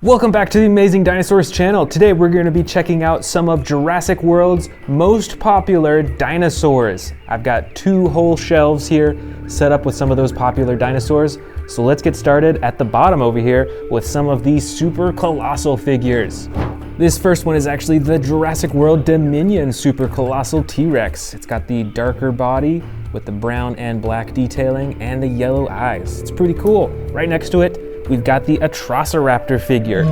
Welcome back to the Amazing Dinosaurs channel. Today we're going to be checking out some of Jurassic World's most popular dinosaurs. I've got two whole shelves here set up with some of those popular dinosaurs. So let's get started at the bottom over here with some of these super colossal figures. This first one is actually the Jurassic World Dominion Super Colossal T-Rex. It's got the darker body with the brown and black detailing and the yellow eyes. It's pretty cool. Right next to it, we've got the Velociraptor figure.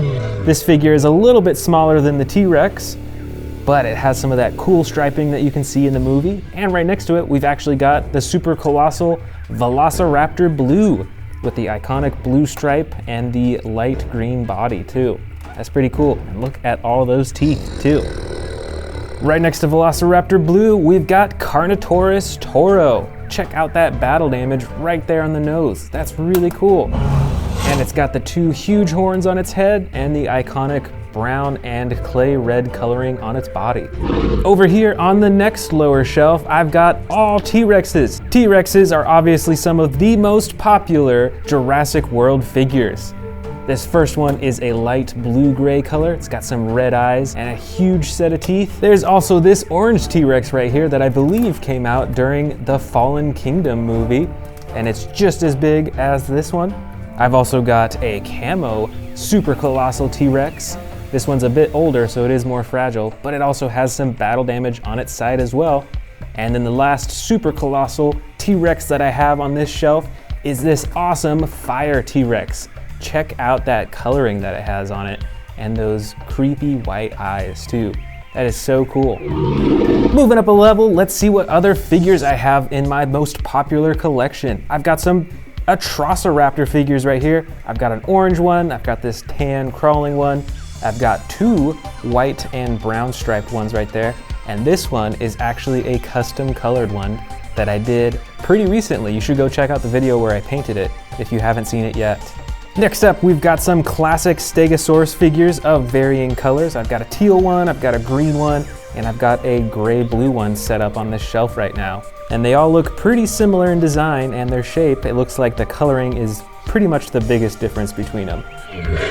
This figure is a little bit smaller than the T-Rex, but it has some of that cool striping that you can see in the movie. And right next to it, we've actually got the super colossal Velociraptor Blue with the iconic blue stripe and the light green body too. That's pretty cool. And look at all those teeth too. Right next to Velociraptor Blue, we've got Carnotaurus Toro. Check out that battle damage right there on the nose. That's really cool. And it's got the two huge horns on its head and the iconic brown and clay red coloring on its body. Over here on the next lower shelf, I've got all T-Rexes. T-Rexes are obviously some of the most popular Jurassic World figures. This first one is a light blue-gray color. It's got some red eyes and a huge set of teeth. There's also this orange T-Rex right here that I believe came out during the Fallen Kingdom movie, and it's just as big as this one. I've also got a camo super colossal T-Rex. This one's a bit older, so it is more fragile, but it also has some battle damage on its side as well. And then the last super colossal T-Rex that I have on this shelf is this awesome fire T-Rex. Check out that coloring that it has on it and those creepy white eyes too. That is so cool. Moving up a level, let's see what other figures I have in my most popular collection. I've got some Velociraptor figures right here. I've got an orange one, I've got this tan crawling one, I've got two white and brown striped ones right there, and this one is actually a custom colored one that I did pretty recently. You should go check out the video where I painted it if you haven't seen it yet. Next up, we've got some classic Stegosaurus figures of varying colors. I've got a teal one, I've got a green one, and I've got a gray-blue one set up on this shelf right now. And they all look pretty similar in design and their shape. It looks like the coloring is pretty much the biggest difference between them.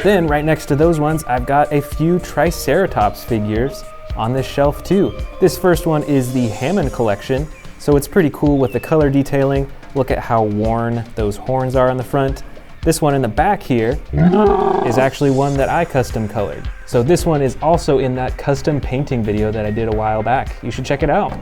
Then right next to those ones, I've got a few Triceratops figures on this shelf too. This first one is the Hammond collection, so it's pretty cool with the color detailing. Look at how worn those horns are on the front. This one in the back here is actually one that I custom colored. So this one is also in that custom painting video that I did a while back. You should check it out.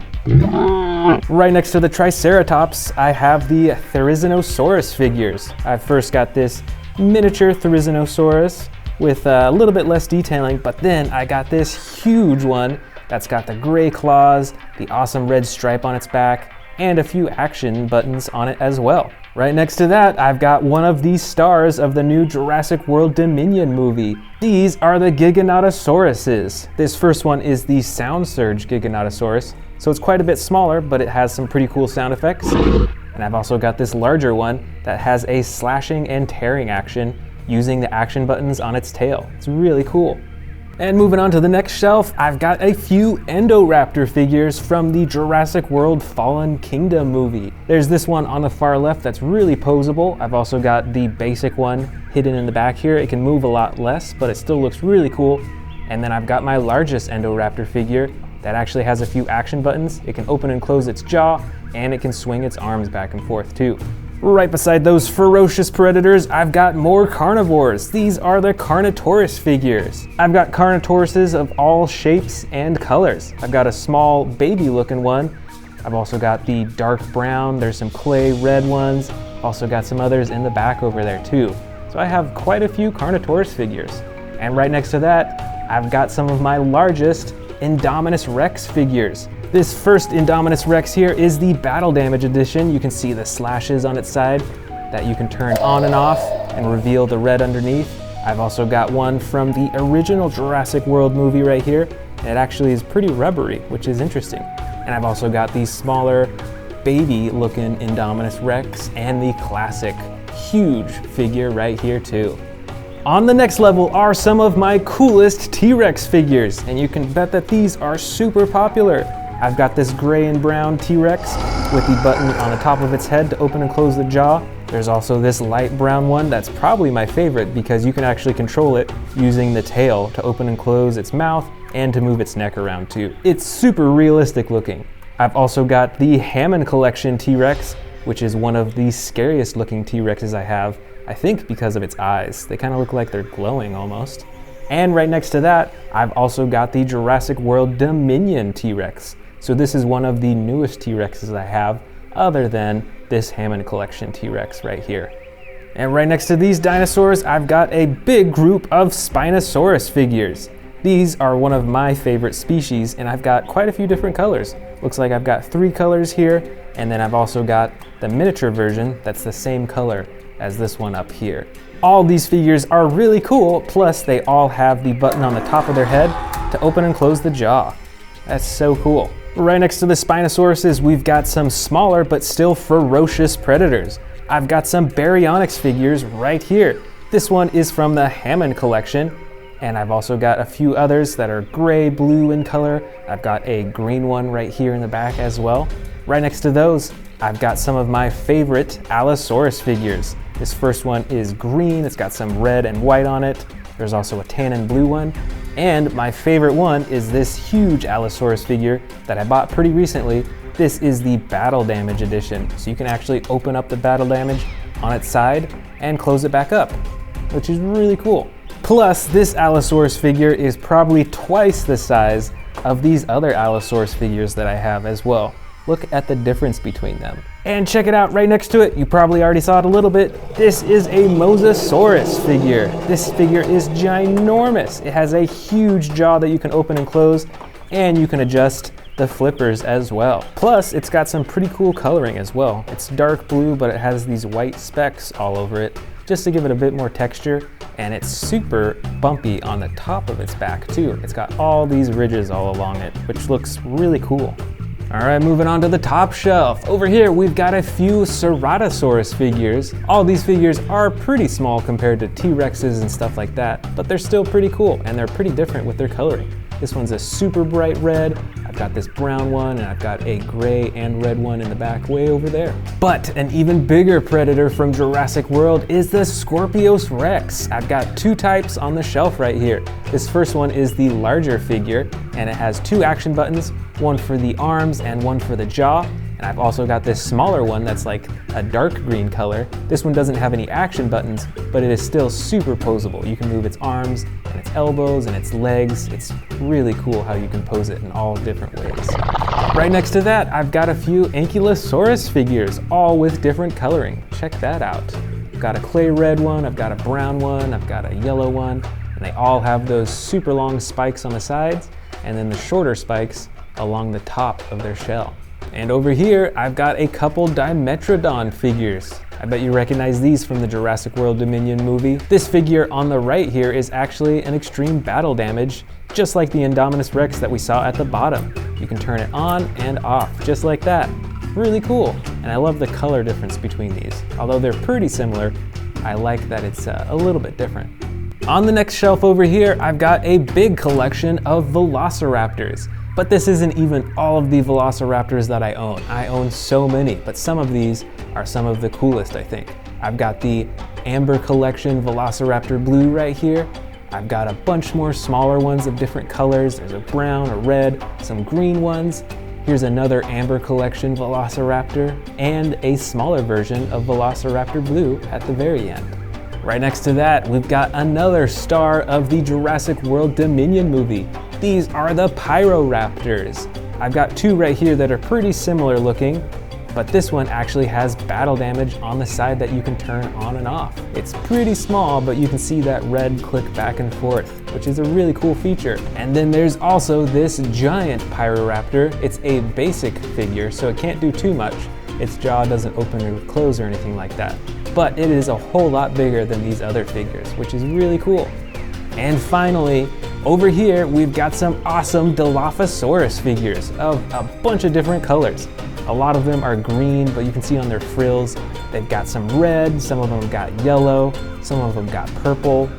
Right next to the Triceratops, I have the Therizinosaurus figures. I've first got this miniature Therizinosaurus with a little bit less detailing, but then I got this huge one that's got the gray claws, the awesome red stripe on its back, and a few action buttons on it as well. Right next to that, I've got one of the stars of the new Jurassic World Dominion movie. These are the Gigantosauruses. This first one is the Sound Surge Gigantosauros, so it's quite a bit smaller, but it has some pretty cool sound effects. And I've also got this larger one that has a slashing and tearing action using the action buttons on its tail. It's really cool. And moving on to the next shelf, I've got a few Indoraptor figures from the Jurassic World Fallen Kingdom movie. There's this one on the far left that's really posable. I've also got the basic one hidden in the back here. It can move a lot less, but it still looks really cool. And then I've got my largest Indoraptor figure that actually has a few action buttons. It can open and close its jaw, and it can swing its arms back and forth too. Right beside those ferocious predators, I've got more carnivores. These are the Carnotaurus figures. I've got Carnotauruses of all shapes and colors. I've got a small baby looking one. I've also got the dark brown, there's some clay red ones. Also got some others in the back over there too. So I have quite a few Carnotaurus figures. And right next to that, I've got some of my largest Indominus Rex figures. This first Indominus Rex here is the Battle Damage Edition. You can see the slashes on its side that you can turn on and off and reveal the red underneath. I've also got one from the original Jurassic World movie right here. And it actually is pretty rubbery, which is interesting. And I've also got the smaller baby looking Indominus Rex and the classic huge figure right here too. On the next level are some of my coolest T-Rex figures, and you can bet that these are super popular. I've got this gray and brown T-Rex with the button on the top of its head to open and close the jaw, There's also this light brown one that's probably my favorite because you can actually control it using the tail to open and close its mouth and to move its neck around too. It's super realistic looking. I've also got the Hammond Collection T-Rex, which is one of the scariest looking T-Rexes I have, I think because of its eyes. They kind of look like they're glowing almost. And right next to that, I've also got the Jurassic World Dominion T-Rex. So this is one of the newest T-Rexes I have, other than this Hammond Collection T-Rex right here. And right next to these dinosaurs, I've got a big group of Spinosaurus figures. These are one of my favorite species, and I've got quite a few different colors. Looks like I've got 3 colors here, and then I've also got the miniature version that's the same color as this one up here. All these figures are really cool, plus they all have the button on the top of their head to open and close the jaw. That's so cool. Right next to the Spinosauruses, we've got some smaller but still ferocious predators. I've got some Baryonyx figures right here. This one is from the Hammond Collection, and I've also got a few others that are gray, blue in color. I've got a green one right here in the back as well. Right next to those, I've got some of my favorite Allosaurus figures. This first one is green, it's got some red and white on it. There's also a tan and blue one. And my favorite one is this huge Allosaurus figure that I bought pretty recently. This is the Battle Damage edition. So you can actually open up the battle damage on its side and close it back up, which is really cool. Plus, this Allosaurus figure is probably twice the size of these other Allosaurus figures that I have as well. Look at the difference between them. And check it out right next to it. You probably already saw it a little bit. This is a Mosasaurus figure. This figure is ginormous. It has a huge jaw that you can open and close, and you can adjust the flippers as well. Plus, it's got some pretty cool coloring as well. It's dark blue, but it has these white specks all over it, just to give it a bit more texture. And it's super bumpy on the top of its back too. It's got all these ridges all along it, which looks really cool. All right, moving on to the top shelf. Over here, we've got a few Ceratosaurus figures. All these figures are pretty small compared to T-Rexes and stuff like that, but they're still pretty cool, and they're pretty different with their coloring. This one's a super bright red. I've got this brown one, and I've got a gray and red one in the back way over there. But an even bigger predator from Jurassic World is the Scorpius Rex. I've got 2 types on the shelf right here. This first one is the larger figure, and it has 2 action buttons, one for the arms and one for the jaw. And I've also got this smaller one that's like a dark green color. This one doesn't have any action buttons, but it is still super posable. You can move its arms and its elbows and its legs. It's really cool how you can pose it in all different ways. Right next to that, I've got a few Ankylosaurus figures, all with different coloring. Check that out. I've got a clay red one, I've got a brown one, I've got a yellow one, and they all have those super long spikes on the sides, and then the shorter spikes along the top of their shell. And over here, I've got a couple Dimetrodon figures. I bet you recognize these from the Jurassic World Dominion movie. This figure on the right here is actually an extreme battle damage, just like the Indominus Rex that we saw at the bottom. You can turn it on and off, just like that. Really cool. And I love the color difference between these. Although they're pretty similar, I like that it's a little bit different. On the next shelf over here, I've got a big collection of Velociraptors. But this isn't even all of the Velociraptors that I own. I own so many, but some of these are some of the coolest, I think. I've got the Amber Collection Velociraptor Blue right here. I've got a bunch more smaller ones of different colors. There's a brown, a red, some green ones. Here's another Amber Collection Velociraptor, and a smaller version of Velociraptor Blue at the very end. Right next to that, we've got another star of the Jurassic World Dominion movie. These are the Pyroraptors. I've got 2 right here that are pretty similar looking, but this one actually has battle damage on the side that you can turn on and off. It's pretty small, but you can see that red click back and forth, which is a really cool feature. And then there's also this giant Pyroraptor. It's a basic figure, so it can't do too much. Its jaw doesn't open or close or anything like that. But it is a whole lot bigger than these other figures, which is really cool. And finally, over here, we've got some awesome Dilophosaurus figures of a bunch of different colors. A lot of them are green, but you can see on their frills, they've got some red, some of them got yellow, some of them got purple.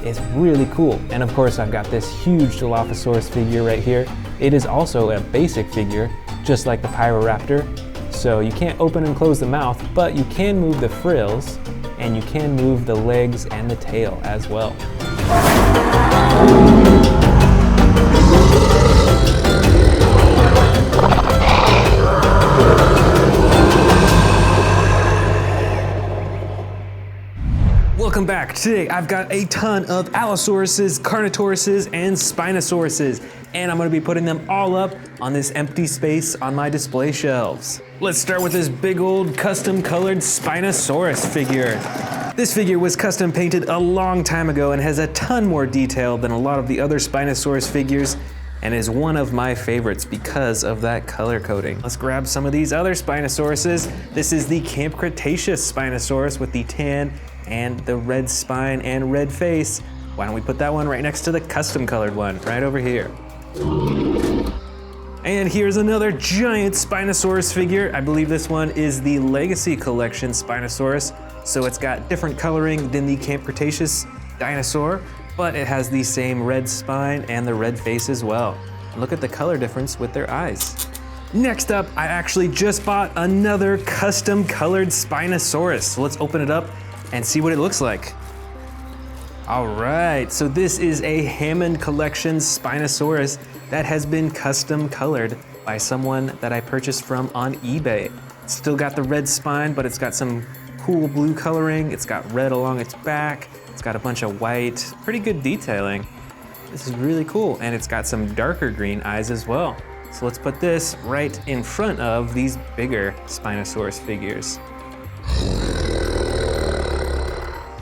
It's really cool. And of course, I've got this huge Dilophosaurus figure right here. It is also a basic figure, just like the Pyroraptor. So you can't open and close the mouth, but you can move the frills, and you can move the legs and the tail as well. Welcome back. Today I've got a ton of Allosauruses, Carnotauruses, and Spinosauruses, and I'm going to be putting them all up on this empty space on my display shelves. Let's start with this big old custom colored Spinosaurus figure. This figure was custom painted a long time ago and has a ton more detail than a lot of the other Spinosaurus figures, and is one of my favorites because of that color coding. Let's grab some of these other Spinosauruses. This is the Camp Cretaceous Spinosaurus with the tan and the red spine and red face. Why don't we put that one right next to the custom colored one, right over here. And here's another giant Spinosaurus figure. I believe this one is the Legacy Collection Spinosaurus, so it's got different coloring than the Camp Cretaceous dinosaur, but it has the same red spine and the red face as well. Look at the color difference with their eyes. Next up, I actually just bought another custom colored Spinosaurus. So let's open it up and see what it looks like. All right, so this is a Hammond Collection Spinosaurus that has been custom colored by someone that I purchased from on eBay. It's still got the red spine, but it's got some cool blue coloring. It's got red along its back. It's got a bunch of white, pretty good detailing. This is really cool, and it's got some darker green eyes as well. So let's put this right in front of these bigger Spinosaurus figures.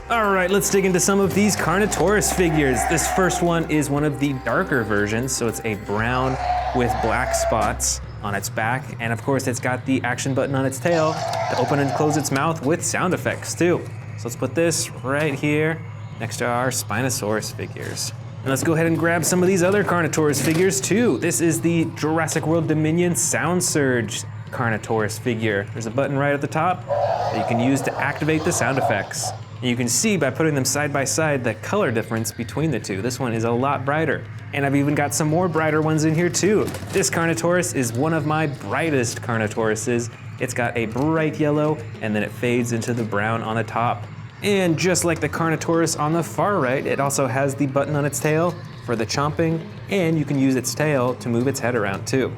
All right, let's dig into some of these Carnotaurus figures. This first one is one of the darker versions, so it's a brown with black spots on its back, and of course it's got the action button on its tail to open and close its mouth with sound effects too. So let's put this right here next to our Spinosaurus figures. And let's go ahead and grab some of these other Carnotaurus figures too. This is the Jurassic World Dominion Sound Surge Carnotaurus figure. There's a button right at the top that you can use to activate the sound effects. And you can see by putting them side by side the color difference between the two. This one is a lot brighter. And I've even got some more brighter ones in here too. This Carnotaurus is one of my brightest Carnotauruses. It's got a bright yellow and then it fades into the brown on the top. And just like the Carnotaurus on the far right, it also has the button on its tail for the chomping, and you can use its tail to move its head around too.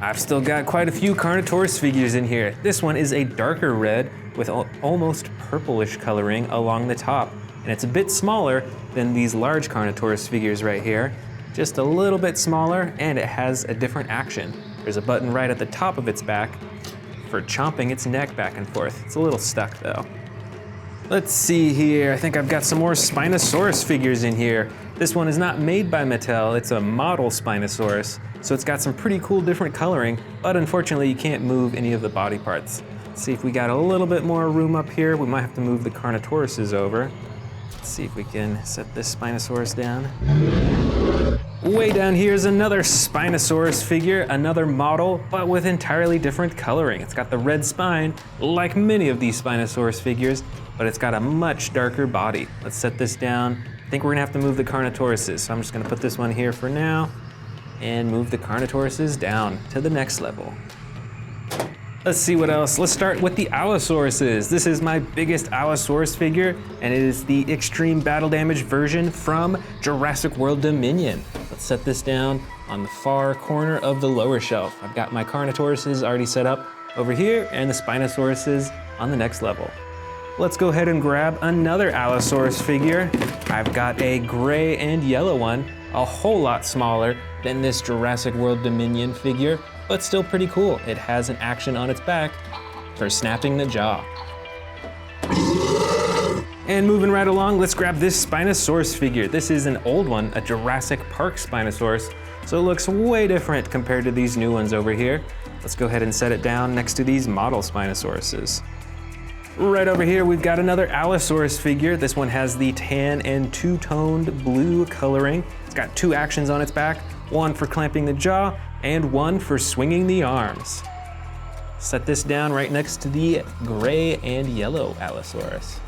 I've still got quite a few Carnotaurus figures in here. This one is a darker red with almost purplish coloring along the top. And it's a bit smaller than these large Carnotaurus figures right here. Just a little bit smaller, and it has a different action. There's a button right at the top of its back for chomping its neck back and forth. It's a little stuck though. Let's see here, I think I've got some more Spinosaurus figures in here. This one is not made by Mattel, it's a model Spinosaurus. So it's got some pretty cool different coloring, but unfortunately you can't move any of the body parts. Let's see if we got a little bit more room up here. We might have to move the Carnotauruses over. Let's see if we can set this Spinosaurus down. Way down here is another Spinosaurus figure, another model, but with entirely different coloring. It's got the red spine, like many of these Spinosaurus figures, but it's got a much darker body. Let's set this down. I think we're gonna have to move the Carnotauruses, so I'm just gonna put this one here for now and move the Carnotauruses down to the next level. Let's see what else. Let's start with the Allosauruses. This is my biggest Allosaurus figure, and it is the extreme battle damage version from Jurassic World Dominion. Let's set this down on the far corner of the lower shelf. I've got my Carnotauruses already set up over here and the Spinosauruses on the next level. Let's go ahead and grab another Allosaurus figure. I've got a gray and yellow one, a whole lot smaller than this Jurassic World Dominion figure, but still pretty cool. It has an action on its back for snapping the jaw. And moving right along, let's grab this Spinosaurus figure. This is an old one, a Jurassic Park Spinosaurus, so it looks way different compared to these new ones over here. Let's go ahead and set it down next to these model Spinosauruses. Right over here, we've got another Allosaurus figure. This one has the tan and two-toned blue coloring. It's got two actions on its back, one for clamping the jaw and one for swinging the arms. Set this down right next to the gray and yellow Allosaurus.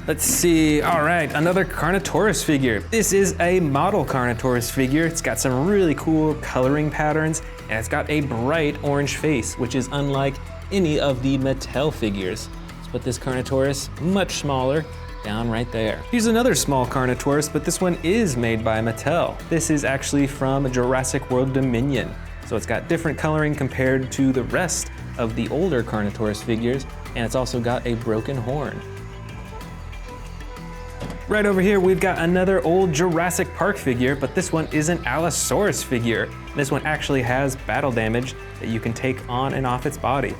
Let's see, all right, another Carnotaurus figure. This is a model Carnotaurus figure. It's got some really cool coloring patterns, and it's got a bright orange face, which is unlike any of the Mattel figures. Let's put this Carnotaurus, much smaller, down right there. Here's another small Carnotaurus, but this one is made by Mattel. This is actually from Jurassic World Dominion. So it's got different coloring compared to the rest of the older Carnotaurus figures, and it's also got a broken horn. Right over here, we've got another old Jurassic Park figure, but this one is an Allosaurus figure. This one actually has battle damage that you can take on and off its body.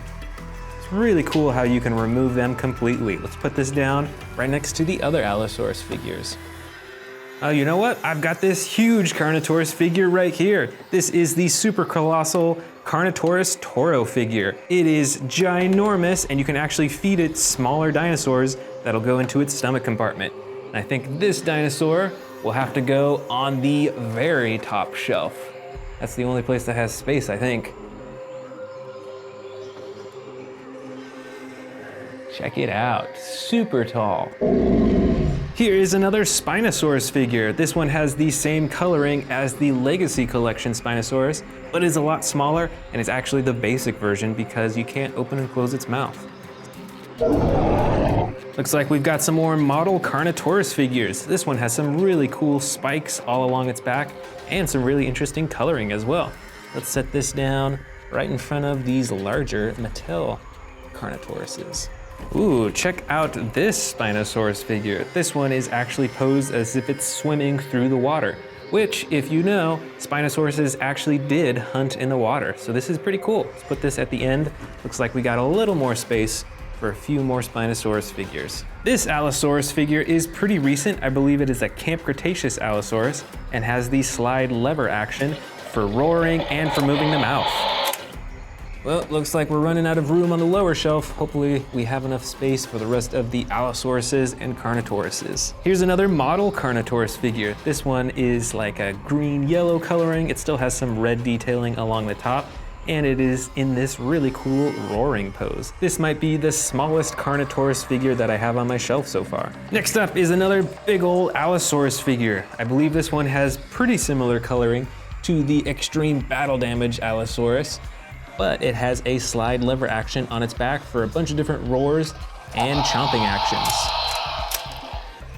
It's really cool how you can remove them completely. Let's put this down right next to the other Allosaurus figures. Oh, you know what? I've got this huge Carnotaurus figure right here. This is the super colossal Carnotaurus Toro figure. It is ginormous, and you can actually feed it smaller dinosaurs that'll go into its stomach compartment. I think this dinosaur will have to go on the very top shelf. That's the only place that has space, I think. Check it out, super tall. Here is another Spinosaurus figure. This one has the same coloring as the Legacy Collection Spinosaurus, but is a lot smaller, and it's actually the basic version because you can't open and close its mouth. Looks like we've got some more model Carnotaurus figures. This one has some really cool spikes all along its back and some really interesting coloring as well. Let's set this down right in front of these larger Mattel Carnotauruses. Ooh, check out this Spinosaurus figure. This one is actually posed as if it's swimming through the water, which, if you know, Spinosauruses actually did hunt in the water. So this is pretty cool. Let's put this at the end. Looks like we got a little more space for a few more Spinosaurus figures. This Allosaurus figure is pretty recent. I believe it is a Camp Cretaceous Allosaurus and has the slide lever action for roaring and for moving the mouth. Well, it looks like we're running out of room on the lower shelf. Hopefully we have enough space for the rest of the Allosauruses and Carnotauruses. Here's another model Carnotaurus figure. This one is like a green-yellow coloring. It still has some red detailing along the top, and it is in this really cool roaring pose. This might be the smallest Carnotaurus figure that I have on my shelf so far. Next up is another big old Allosaurus figure. I believe this one has pretty similar coloring to the extreme battle damage Allosaurus, but it has a slide lever action on its back for a bunch of different roars and chomping actions.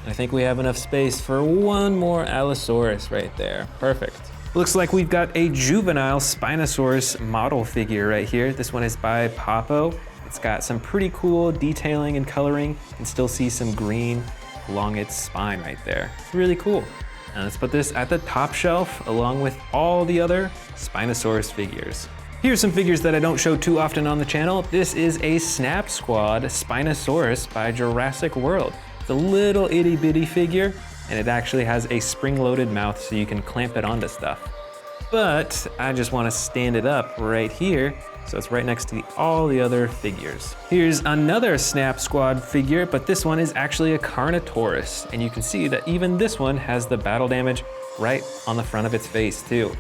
I think we have enough space for one more Allosaurus right there. Perfect. Looks like we've got a juvenile Spinosaurus model figure right here. This one is by Papo. It's got some pretty cool detailing and coloring. You can still see some green along its spine right there. It's really cool. Now let's put this at the top shelf along with all the other Spinosaurus figures. Here's some figures that I don't show too often on the channel. This is a Snap Squad Spinosaurus by Jurassic World. It's a little itty bitty figure, and it actually has a spring-loaded mouth so you can clamp it onto stuff. But I just want to stand it up right here, so it's right next to all the other figures. Here's another Snap Squad figure, but this one is actually a Carnotaurus, and you can see that even this one has the battle damage right on the front of its face too.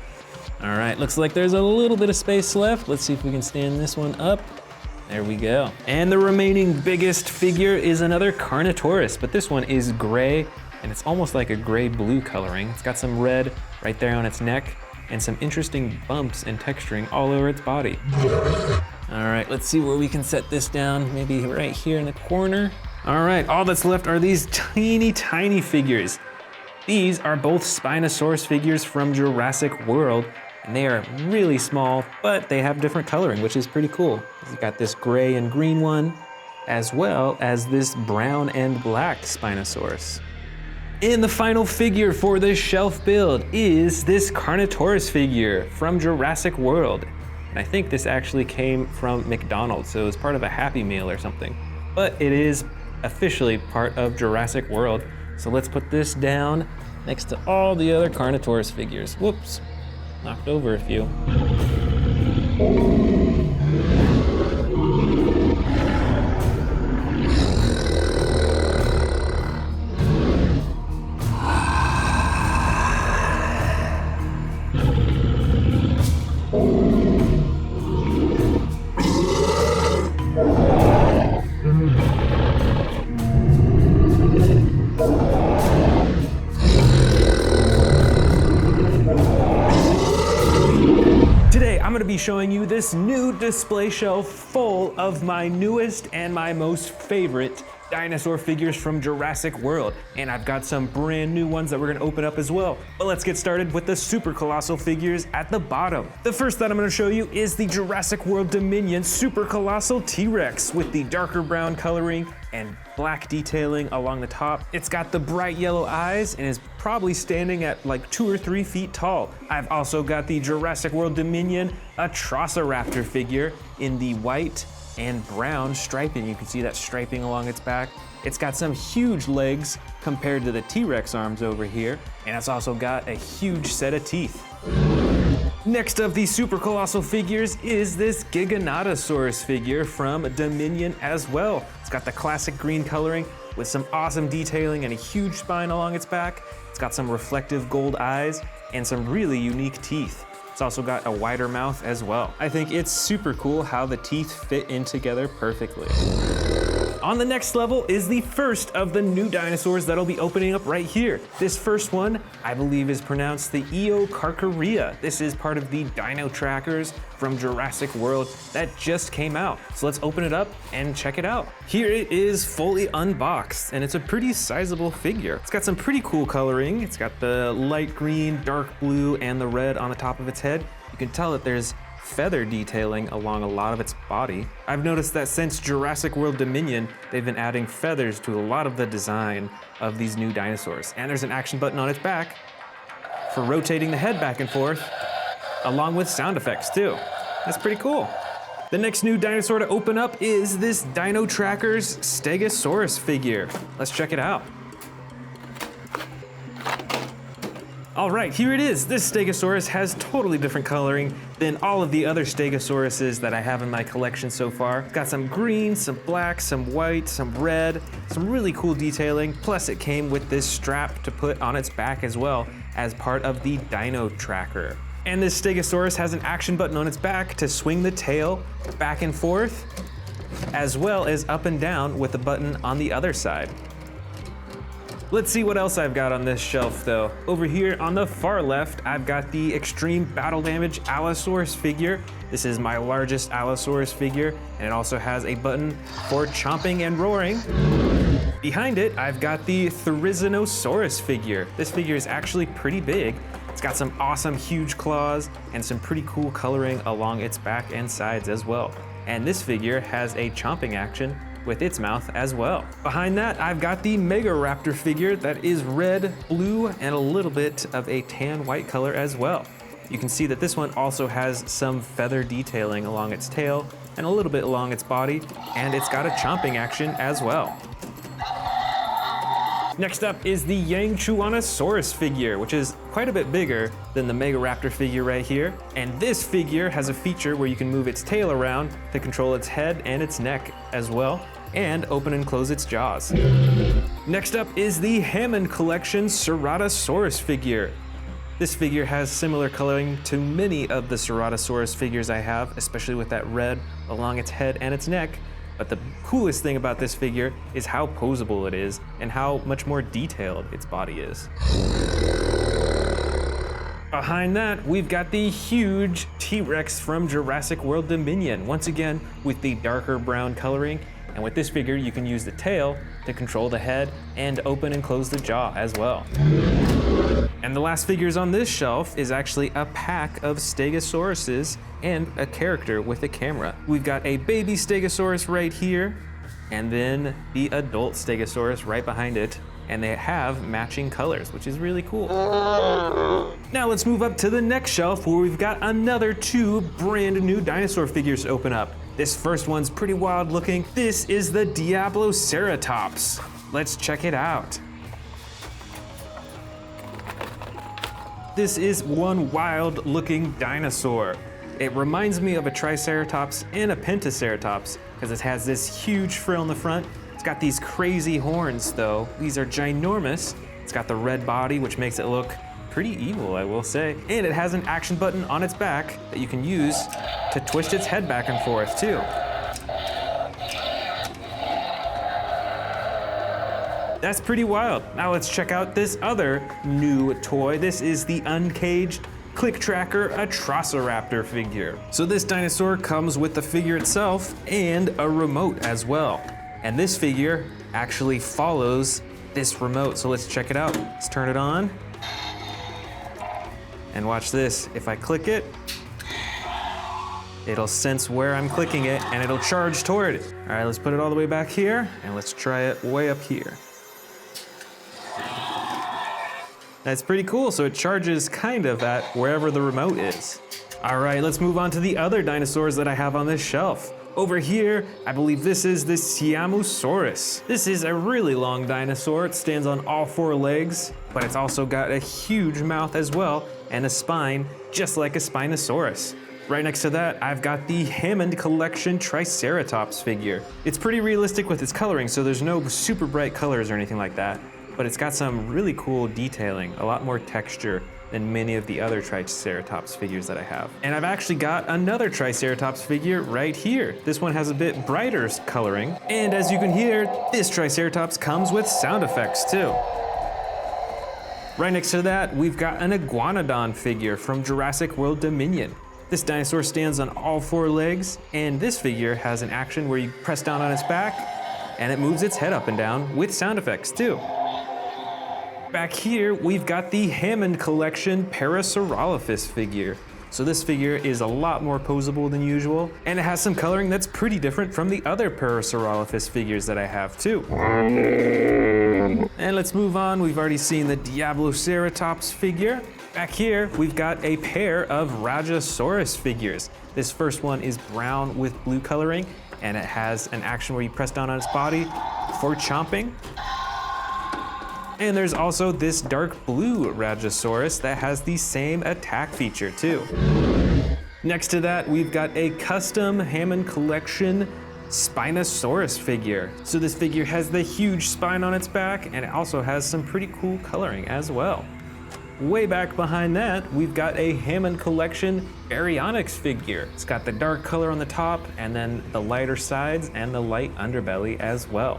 All right, looks like there's a little bit of space left. Let's see if we can stand this one up. There we go. And the remaining biggest figure is another Carnotaurus, but this one is gray, and it's almost like a gray-blue coloring. It's got some red right there on its neck, and some interesting bumps and texturing all over its body. All right, let's see where we can set this down. Maybe right here in the corner. All right, all that's left are these teeny tiny figures. These are both Spinosaurus figures from Jurassic World, and they are really small, but they have different coloring, which is pretty cool. You've got this gray and green one, as well as this brown and black Spinosaurus. And the final figure for this shelf build is this Carnotaurus figure from Jurassic World. And I think this actually came from McDonald's, so it was part of a Happy Meal or something. But it is officially part of Jurassic World. So let's put this down next to all the other Carnotaurus figures. Whoops, knocked over a few. be showing you this new display shelf full of my newest and my most favorite dinosaur figures from Jurassic World. And I've got some brand new ones that we're gonna open up as well. But let's get started with the super colossal figures at the bottom. The first that I'm gonna show you is the Jurassic World Dominion Super Colossal T-Rex with the darker brown coloring and black detailing along the top. It's got the bright yellow eyes and is probably standing at like 2 or 3 feet tall. I've also got the Jurassic World Dominion Velociraptor figure in the white and brown striping. You can see that striping along its back. It's got some huge legs compared to the T-Rex arms over here, and it's also got a huge set of teeth. Next of these super colossal figures is this Giganotosaurus figure from Dominion as well. It's got the classic green coloring with some awesome detailing and a huge spine along its back. It's got some reflective gold eyes and some really unique teeth. It's also got a wider mouth as well. I think it's super cool how the teeth fit in together perfectly. On the next level is the first of the new dinosaurs that'll be opening up right here. This first one, I believe, is pronounced the Eocarcharia. This is part of the dino trackers from Jurassic World that just came out. So let's open it up and check it out. Here it is fully unboxed, and it's a pretty sizable figure. It's got some pretty cool coloring. It's got the light green, dark blue, and the red on the top of its head. You can tell that there's feather detailing along a lot of its body. I've noticed that since Jurassic World Dominion, they've been adding feathers to a lot of the design of these new dinosaurs. And there's an action button on its back for rotating the head back and forth, along with sound effects too. That's pretty cool. The next new dinosaur to open up is this Dino Trackers Stegosaurus figure. Let's check it out. All right, here it is. This Stegosaurus has totally different coloring than all of the other Stegosauruses that I have in my collection so far. It's got some green, some black, some white, some red, some really cool detailing. Plus it came with this strap to put on its back as well as part of the Dino Tracker. And this Stegosaurus has an action button on its back to swing the tail back and forth, as well as up and down with the button on the other side. Let's see what else I've got on this shelf though. Over here on the far left, I've got the Extreme Battle Damage Allosaurus figure. This is my largest Allosaurus figure, and it also has a button for chomping and roaring. Behind it, I've got the Therizinosaurus figure. This figure is actually pretty big. It's got some awesome huge claws and some pretty cool coloring along its back and sides as well. And this figure has a chomping action with its mouth as well. Behind that, I've got the Megaraptor figure that is red, blue, and a little bit of a tan white color as well. You can see that this one also has some feather detailing along its tail and a little bit along its body, and it's got a chomping action as well. Next up is the Yangchuanosaurus figure, which is quite a bit bigger than the Megaraptor figure right here. And this figure has a feature where you can move its tail around to control its head and its neck as well, and open and close its jaws. Next up is the Hammond Collection Ceratosaurus figure. This figure has similar coloring to many of the Ceratosaurus figures I have, especially with that red along its head and its neck. But the coolest thing about this figure is how posable it is and how much more detailed its body is. Behind that, we've got the huge T-Rex from Jurassic World Dominion, once again with the darker brown coloring. And with this figure, you can use the tail to control the head and open and close the jaw as well. And the last figures on this shelf is actually a pack of Stegosauruses and a character with a camera. We've got a baby Stegosaurus right here, and then the adult Stegosaurus right behind it. And they have matching colors, which is really cool. Now let's move up to the next shelf where we've got another 2 brand new dinosaur figures to open up. This first one's pretty wild looking. This is the Diabloceratops. Let's check it out. This is one wild looking dinosaur. It reminds me of a Triceratops and a Pentaceratops because it has this huge frill in the front. It's got these crazy horns though. These are ginormous. It's got the red body, which makes it look pretty evil, I will say. And it has an action button on its back that you can use to twist its head back and forth too. That's pretty wild. Now let's check out this other new toy. This is the Uncaged Click Tracker Atrociraptor figure. So this dinosaur comes with the figure itself and a remote as well. And this figure actually follows this remote. So let's check it out. Let's turn it on. And watch this. If I click it, it'll sense where I'm clicking it and it'll charge toward it. All right, let's put it all the way back here and let's try it way up here. That's pretty cool, so it charges kind of at wherever the remote is. All right, let's move on to the other dinosaurs that I have on this shelf. Over here, I believe this is the Spinosaurus. This is a really long dinosaur. It stands on all four legs, but it's also got a huge mouth as well and a spine, just like a Spinosaurus. Right next to that, I've got the Hammond Collection Triceratops figure. It's pretty realistic with its coloring, so there's no super bright colors or anything like that, but it's got some really cool detailing, a lot more texture than many of the other Triceratops figures that I have. And I've actually got another Triceratops figure right here. This one has a bit brighter coloring, and as you can hear, this Triceratops comes with sound effects too. Right next to that, we've got an Iguanodon figure from Jurassic World Dominion. This dinosaur stands on all four legs, and this figure has an action where you press down on its back, and it moves its head up and down with sound effects too. Back here, we've got the Hammond Collection Parasaurolophus figure. So this figure is a lot more posable than usual, and it has some coloring that's pretty different from the other Parasaurolophus figures that I have too. And let's move on. We've already seen the Diabloceratops figure. Back here, we've got a pair of Rajasaurus figures. This first one is brown with blue coloring, and it has an action where you press down on its body for chomping. And there's also this dark blue Rajasaurus that has the same attack feature too. Next to that, we've got a custom Hammond Collection Spinosaurus figure. So this figure has the huge spine on its back, and it also has some pretty cool coloring as well. Way back behind that, we've got a Hammond Collection Baryonyx figure. It's got the dark color on the top and then the lighter sides and the light underbelly as well.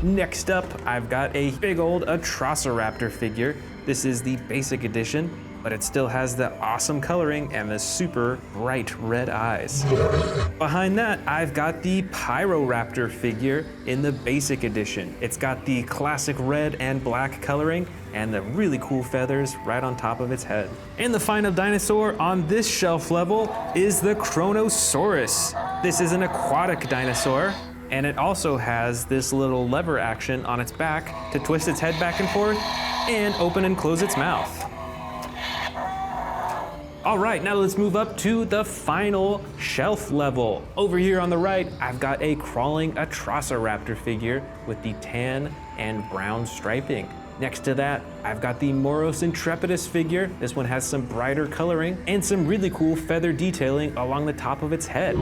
Next up, I've got a big old Atrociraptor figure. This is the basic edition, but it still has the awesome coloring and the super bright red eyes. Behind that, I've got the Pyroraptor figure in the basic edition. It's got the classic red and black coloring and the really cool feathers right on top of its head. And the final dinosaur on this shelf level is the Kronosaurus. This is an aquatic dinosaur, and it also has this little lever action on its back to twist its head back and forth and open and close its mouth. All right, now let's move up to the final shelf level. Over here on the right, I've got a crawling Atrociraptor figure with the tan and brown striping. Next to that, I've got the Moros Intrepidus figure. This one has some brighter coloring and some really cool feather detailing along the top of its head.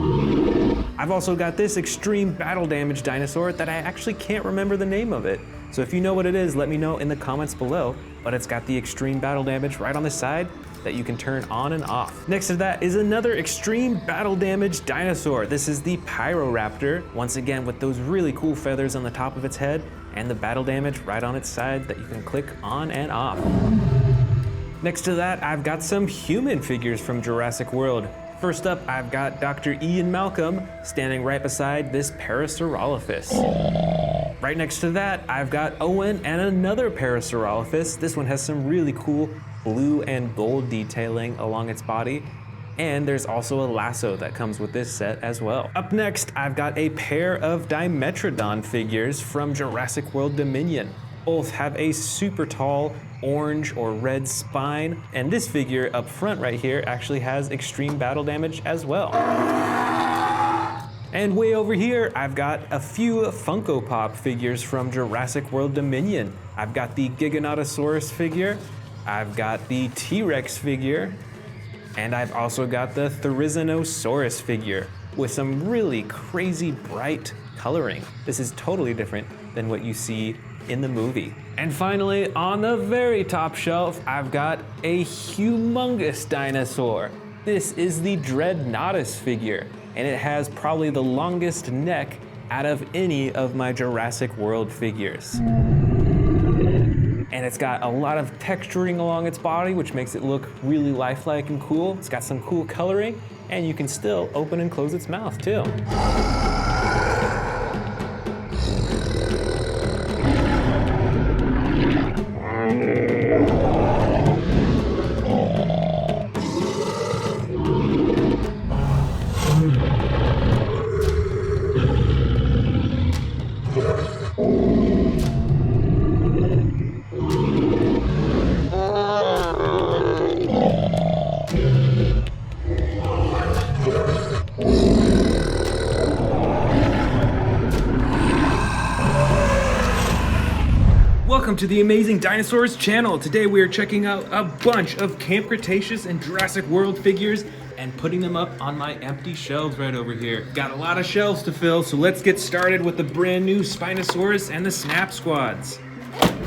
I've also got this extreme battle damage dinosaur that I actually can't remember the name of it. So if you know what it is, let me know in the comments below. But it's got the extreme battle damage right on the side that you can turn on and off. Next to that is another extreme battle damage dinosaur. This is the Pyroraptor, once again with those really cool feathers on the top of its head and the battle damage right on its side that you can click on and off. Next to that, I've got some human figures from Jurassic World. First up, I've got Dr. Ian Malcolm standing right beside this Parasaurolophus. Right next to that, I've got Owen and another Parasaurolophus. This one has some really cool blue and gold detailing along its body. And there's also a lasso that comes with this set as well. Up next, I've got a pair of Dimetrodon figures from Jurassic World Dominion. Both have a super tall orange or red spine, and this figure up front right here actually has extreme battle damage as well. And way over here, I've got a few Funko Pop figures from Jurassic World Dominion. I've got the Giganotosaurus figure, I've got the T-Rex figure, and I've also got the Therizinosaurus figure with some really crazy bright coloring. This is totally different than what you see in the movie. And finally, on the very top shelf, I've got a humongous dinosaur. This is the Dreadnoughtus figure, and it has probably the longest neck out of any of my Jurassic World figures. and it's got a lot of texturing along its body, which makes it look really lifelike and cool. It's got some cool coloring, and you can still open and close its mouth too. Welcome to the Amazing Dinosaurs channel. Today we are checking out a bunch of Camp Cretaceous and Jurassic World figures and putting them up on my empty shelves right over here. Got a lot of shelves to fill, so let's get started with the brand new Spinosaurus and the Snap Squads.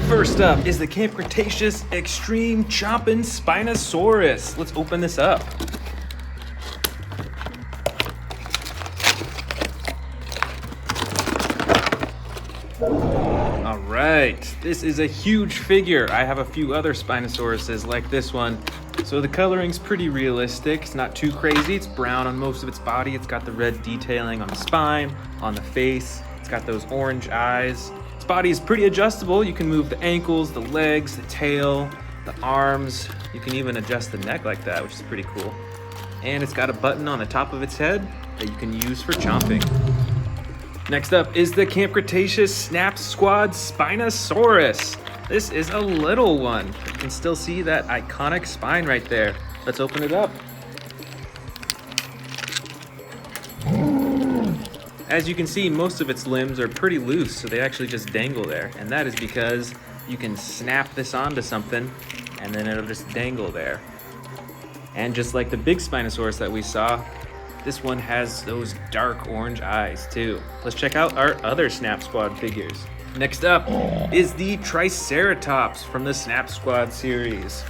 First up is the Camp Cretaceous Extreme Chompin' Spinosaurus. Let's open this up. Alright, this is a huge figure. I have a few other Spinosauruses like this one. So the coloring's pretty realistic. It's not too crazy. It's brown on most of its body. It's got the red detailing on the spine, on the face. It's got those orange eyes. Its body is pretty adjustable. You can move the ankles, the legs, the tail, the arms. You can even adjust the neck like that, which is pretty cool. And it's got a button on the top of its head that you can use for chomping. Next up is the Camp Cretaceous Snap Squad Spinosaurus. This is a little one. You can still see that iconic spine right there. Let's open it up. As you can see, most of its limbs are pretty loose, so they actually just dangle there. And that is because you can snap this onto something and then it'll just dangle there. And just like the big Spinosaurus that we saw, this one has those dark orange eyes too. Let's check out our other Snap Squad figures. Next up is the Triceratops from the Snap Squad series.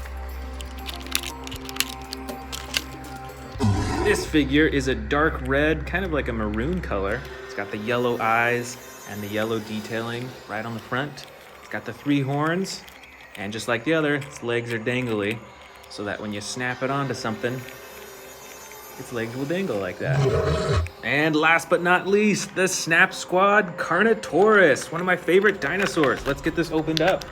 This figure is a dark red, kind of like a maroon color. It's got the yellow eyes and the yellow detailing right on the front. It's got the 3 horns, and just like the other, its legs are dangly, so that when you snap it onto something, its legs will dangle like that. And last but not least, the Snap Squad Carnotaurus, one of my favorite dinosaurs. Let's get this opened up.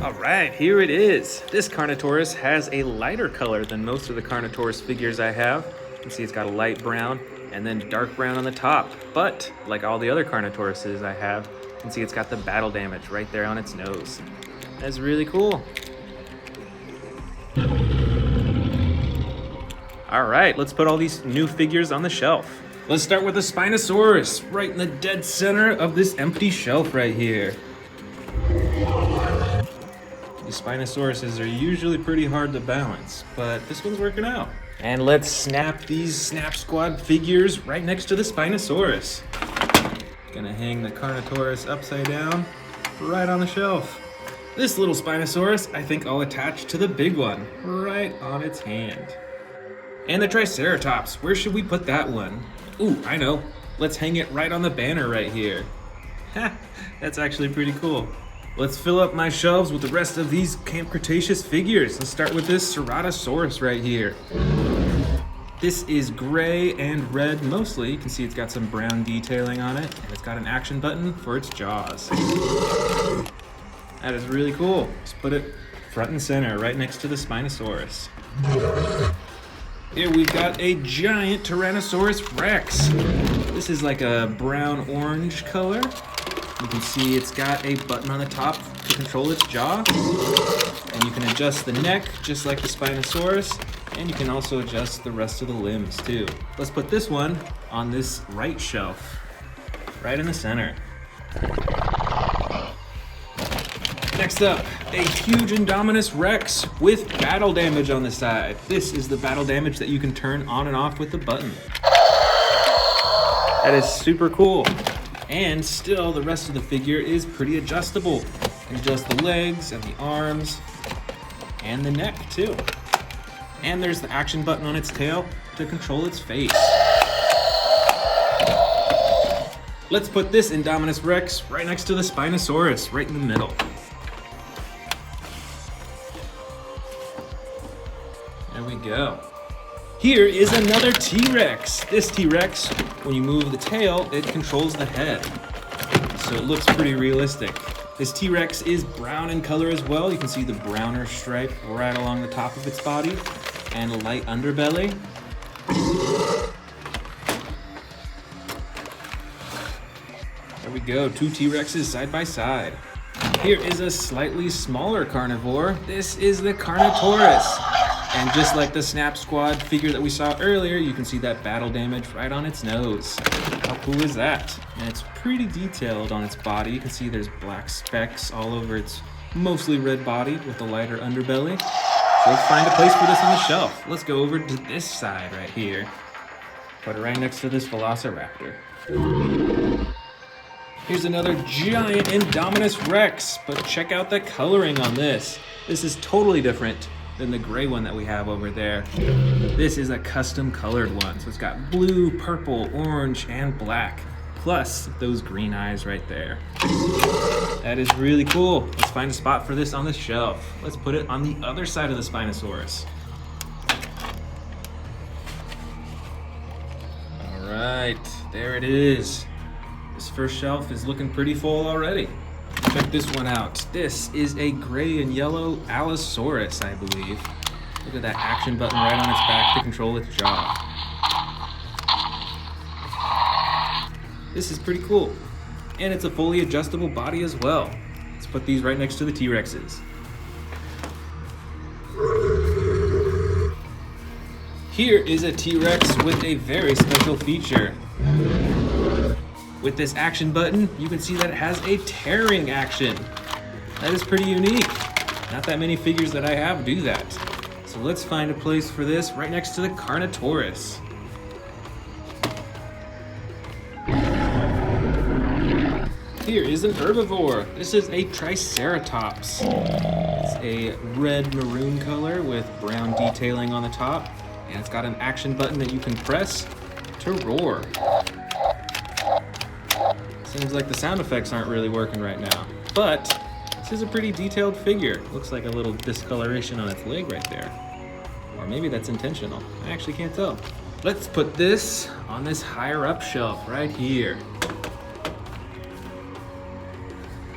All right, here it is. This Carnotaurus has a lighter color than most of the Carnotaurus figures I have. You can see it's got a light brown and then dark brown on the top. But like all the other Carnotauruses I have, you can see it's got the battle damage right there on its nose. That's really cool. All right, let's put all these new figures on the shelf. Let's start with the Spinosaurus, right in the dead center of this empty shelf right here. These Spinosauruses are usually pretty hard to balance, but this one's working out. And let's snap these Snap Squad figures right next to the Spinosaurus. Gonna hang the Carnotaurus upside down, right on the shelf. This little Spinosaurus, I think I'll attach to the big one, right on its hand. And the Triceratops, where should we put that one? Ooh, I know. Let's hang it right on the banner right here. Ha, that's actually pretty cool. Let's fill up my shelves with the rest of these Camp Cretaceous figures. Let's start with this Ceratosaurus right here. This is gray and red mostly. You can see it's got some brown detailing on it, and it's got an action button for its jaws. That is really cool. Let's put it front and center right next to the Spinosaurus. Here we've got a giant Tyrannosaurus Rex. This is like a brown-orange color. You can see it's got a button on the top to control its jaw. And you can adjust the neck just like the Spinosaurus. And you can also adjust the rest of the limbs too. Let's put this one on this right shelf, right in the center. Next up, a huge Indominus Rex with battle damage on the side. This is the battle damage that you can turn on and off with the button. That is super cool. And still, the rest of the figure is pretty adjustable. You can adjust the legs and the arms and the neck too. And there's the action button on its tail to control its face. Let's put this Indominus Rex right next to the Spinosaurus, right in the middle. There we go. Here is another T-Rex. This T-Rex, when you move the tail, it controls the head. So it looks pretty realistic. This T-Rex is brown in color as well. You can see the browner stripe right along the top of its body and a light underbelly. There we go, two T-Rexes side by side. Here is a slightly smaller carnivore. This is the Carnotaurus. And just like the Snap Squad figure that we saw earlier, you can see that battle damage right on its nose. How cool is that? And it's pretty detailed on its body. You can see there's black specks all over its mostly red body with a lighter underbelly. So let's find a place for this on the shelf. Let's go over to this side right here. Put it right next to this Velociraptor. Here's another giant Indominus Rex, but check out the coloring on this. This is totally different than the gray one that we have over there. This is a custom colored one. So it's got blue, purple, orange, and black, plus those green eyes right there. That is really cool. Let's find a spot for this on the shelf. Let's put it on the other side of the Spinosaurus. All right, there it is. This first shelf is looking pretty full already. Check this one out. This is a gray and yellow Allosaurus, I believe. Look at that action button right on its back to control its jaw. This is pretty cool. And it's a fully adjustable body as well. Let's put these right next to the T-Rexes. Here is a T-Rex with a very special feature. With this action button, you can see that it has a tearing action. That is pretty unique. Not that many figures that I have do that. So let's find a place for this right next to the Carnotaurus. Here is an herbivore. This is a Triceratops. It's a red maroon color with brown detailing on the top, and it's got an action button that you can press to roar. Seems like the sound effects aren't really working right now, but this is a pretty detailed figure. Looks like a little discoloration on its leg right there. Or maybe that's intentional. I actually can't tell. Let's put this on this higher up shelf right here.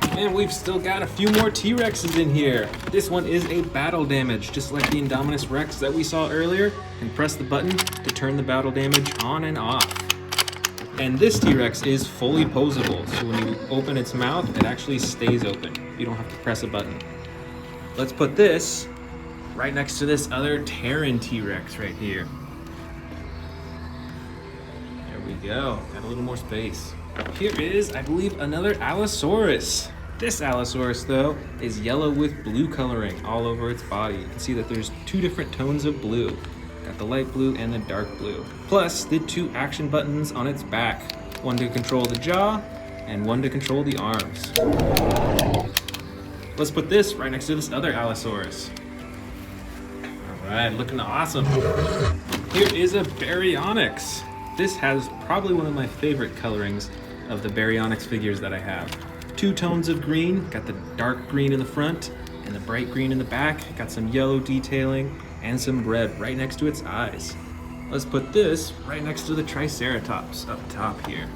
And we've still got a few more T-Rexes in here. This one is a battle damage, just like the Indominus Rex that we saw earlier. And press the button to turn the battle damage on and off. And this T-Rex is fully posable, so when you open its mouth, it actually stays open. You don't have to press a button. Let's put this right next to this other Terran T-Rex right here. There we go, got a little more space. Here is, I believe, another Allosaurus. This Allosaurus, though, is yellow with blue coloring all over its body. You can see that there's two different tones of blue. Got the light blue and the dark blue. Plus the two action buttons on its back. One to control the jaw and one to control the arms. Let's put this right next to this other Allosaurus. All right, looking awesome. Here is a Baryonyx. This has probably one of my favorite colorings of the Baryonyx figures that I have. Two tones of green, got the dark green in the front and the bright green in the back. Got some yellow detailing and some red right next to its eyes. Let's put this right next to the Triceratops up top here.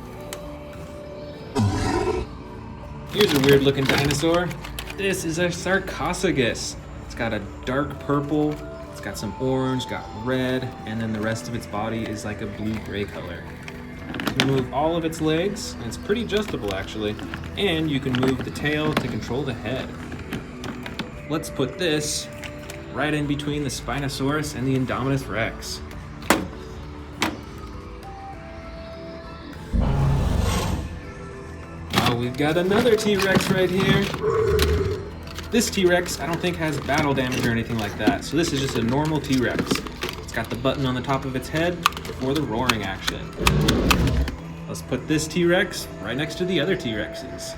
Here's a weird looking dinosaur. This is a Sarcophagus. It's got a dark purple, it's got some orange, got red, and then the rest of its body is like a blue-gray color. You can move all of its legs, and it's pretty adjustable actually, and you can move the tail to control the head. Let's put this right in between the Spinosaurus and the Indominus Rex. Oh, we've got another T-Rex right here. This T-Rex I don't think has battle damage or anything like that, so this is just a normal T-Rex. It's got the button on the top of its head for the roaring action. Let's put this T-Rex right next to the other T-Rexes.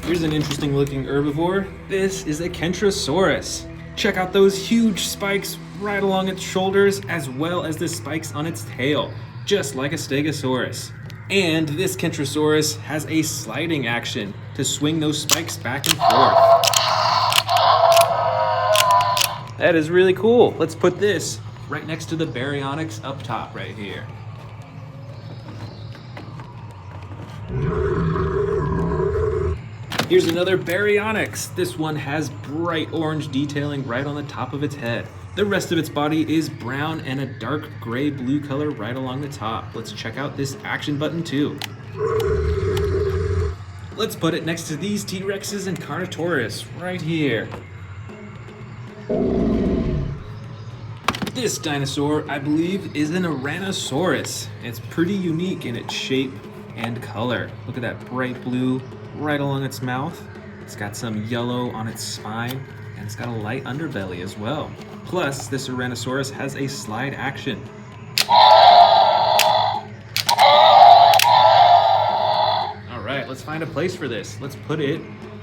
Here's an interesting looking herbivore. This is a Kentrosaurus. Check out those huge spikes right along its shoulders, as well as the spikes on its tail, just like a Stegosaurus. And this Kentrosaurus has a sliding action to swing those spikes back and forth. That is really cool. Let's put this right next to the Baryonyx up top right here. Here's another Baryonyx. This one has bright orange detailing right on the top of its head. The rest of its body is brown and a dark gray blue color right along the top. Let's check out this action button too. Let's put it next to these T-Rexes and Carnotaurus right here. This dinosaur, I believe, is an Tyrannosaurus. It's pretty unique in its shape and color. Look at that bright blue right along its mouth. It's got some yellow on its spine, and it's got a light underbelly as well. Plus, this Tyrannosaurus has a slide action. All right, let's find a place for this. Let's put it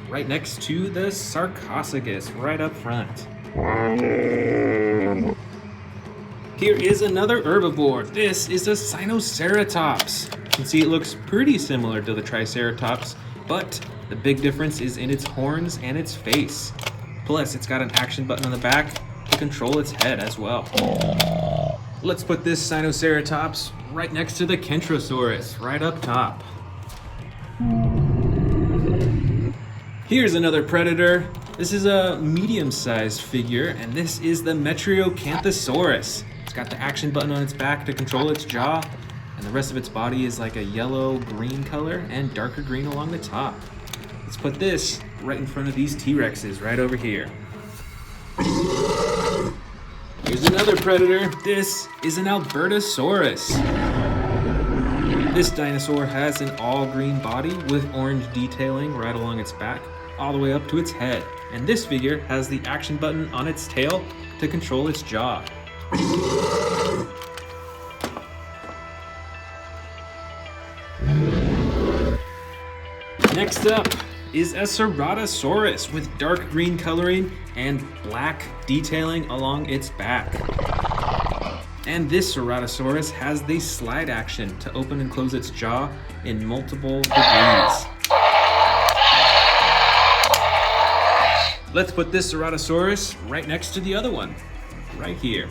right next to the Sarcophagus, right up front. Here is another herbivore. This is a Sinoceratops. You can see it looks pretty similar to the Triceratops, but the big difference is in its horns and its face. Plus, it's got an action button on the back to control its head as well. Let's put this Sinoceratops right next to the Kentrosaurus, right up top. Here's another predator. This is a medium-sized figure, and this is the Metriacanthosaurus. It's got the action button on its back to control its jaw, and the rest of its body is like a yellow-green color and darker green along the top. Let's put this right in front of these T-Rexes right over here. Here's another predator. This is an Albertosaurus. This dinosaur has an all-green body with orange detailing right along its back, all the way up to its head. And this figure has the action button on its tail to control its jaw. Next up is a Ceratosaurus with dark green coloring and black detailing along its back. And this Ceratosaurus has the slide action to open and close its jaw in multiple degrees. Let's put this Ceratosaurus right next to the other one, right here.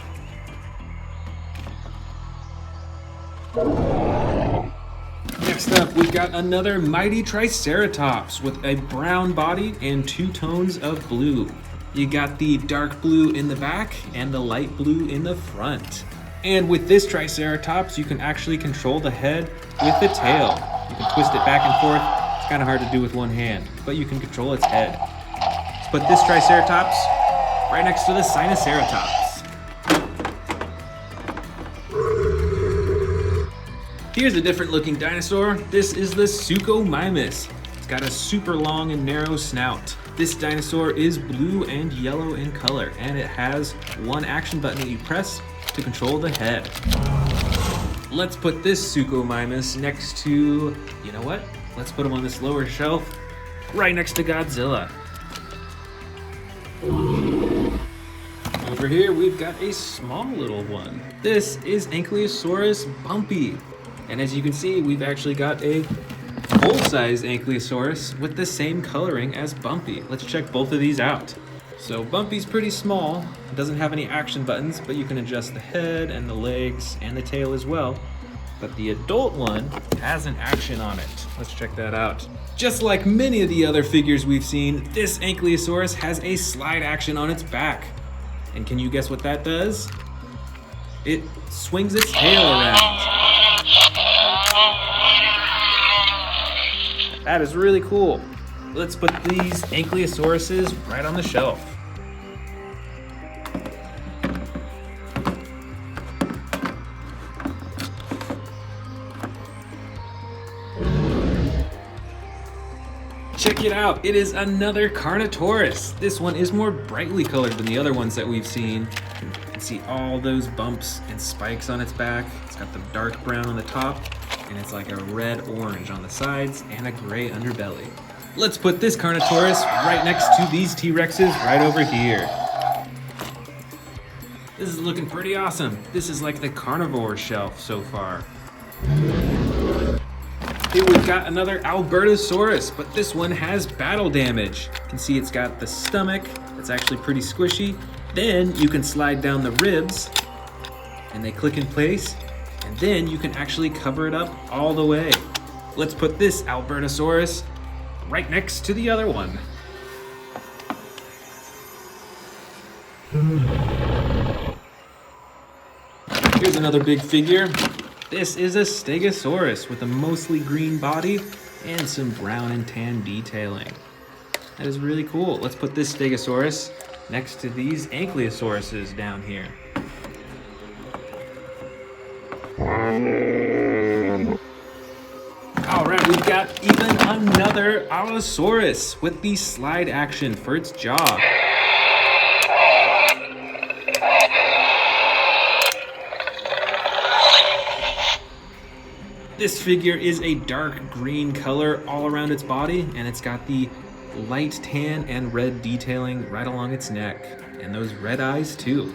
Next up, we've got another mighty Triceratops with a brown body and two tones of blue. You got the dark blue in the back and the light blue in the front. And with this Triceratops, you can actually control the head with the tail. You can twist it back and forth. It's kind of hard to do with one hand, but you can control its head. Let's put this Triceratops right next to the Sinoceratops. Here's a different looking dinosaur. This is the Suchomimus. It's got a super long and narrow snout. This dinosaur is blue and yellow in color, and it has one action button that you press to control the head. Let's put this Suchomimus next to, you know what? Let's put him on this lower shelf, right next to Godzilla. Over here, we've got a small little one. This is Ankylosaurus bumpy. And as you can see, we've actually got a full-size Ankylosaurus with the same coloring as Bumpy. Let's check both of these out. So Bumpy's pretty small, doesn't have any action buttons, but you can adjust the head and the legs and the tail as well. But the adult one has an action on it. Let's check that out. Just like many of the other figures we've seen, this Ankylosaurus has a slide action on its back. And can you guess what that does? It swings its tail around. That is really cool. Let's put these Ankylosauruses right on the shelf. Check it out, it is another Carnotaurus. This one is more brightly colored than the other ones that we've seen. You can see all those bumps and spikes on its back. It's got the dark brown on the top, and it's like a red-orange on the sides and a gray underbelly. Let's put this Carnotaurus right next to these T-Rexes right over here. This is looking pretty awesome. This is like the carnivore shelf so far. Here we've got another Albertosaurus, but this one has battle damage. You can see it's got the stomach. It's actually pretty squishy. Then you can slide down the ribs and they click in place. And then you can actually cover it up all the way. Let's put this Albertosaurus right next to the other one. Here's another big figure. This is a Stegosaurus with a mostly green body and some brown and tan detailing. That is really cool. Let's put this Stegosaurus next to these Ankylosaurus down here. Alright, we've got even another Allosaurus with the slide action for its jaw. This figure is a dark green color all around its body, and it's got the light tan and red detailing right along its neck, and those red eyes too.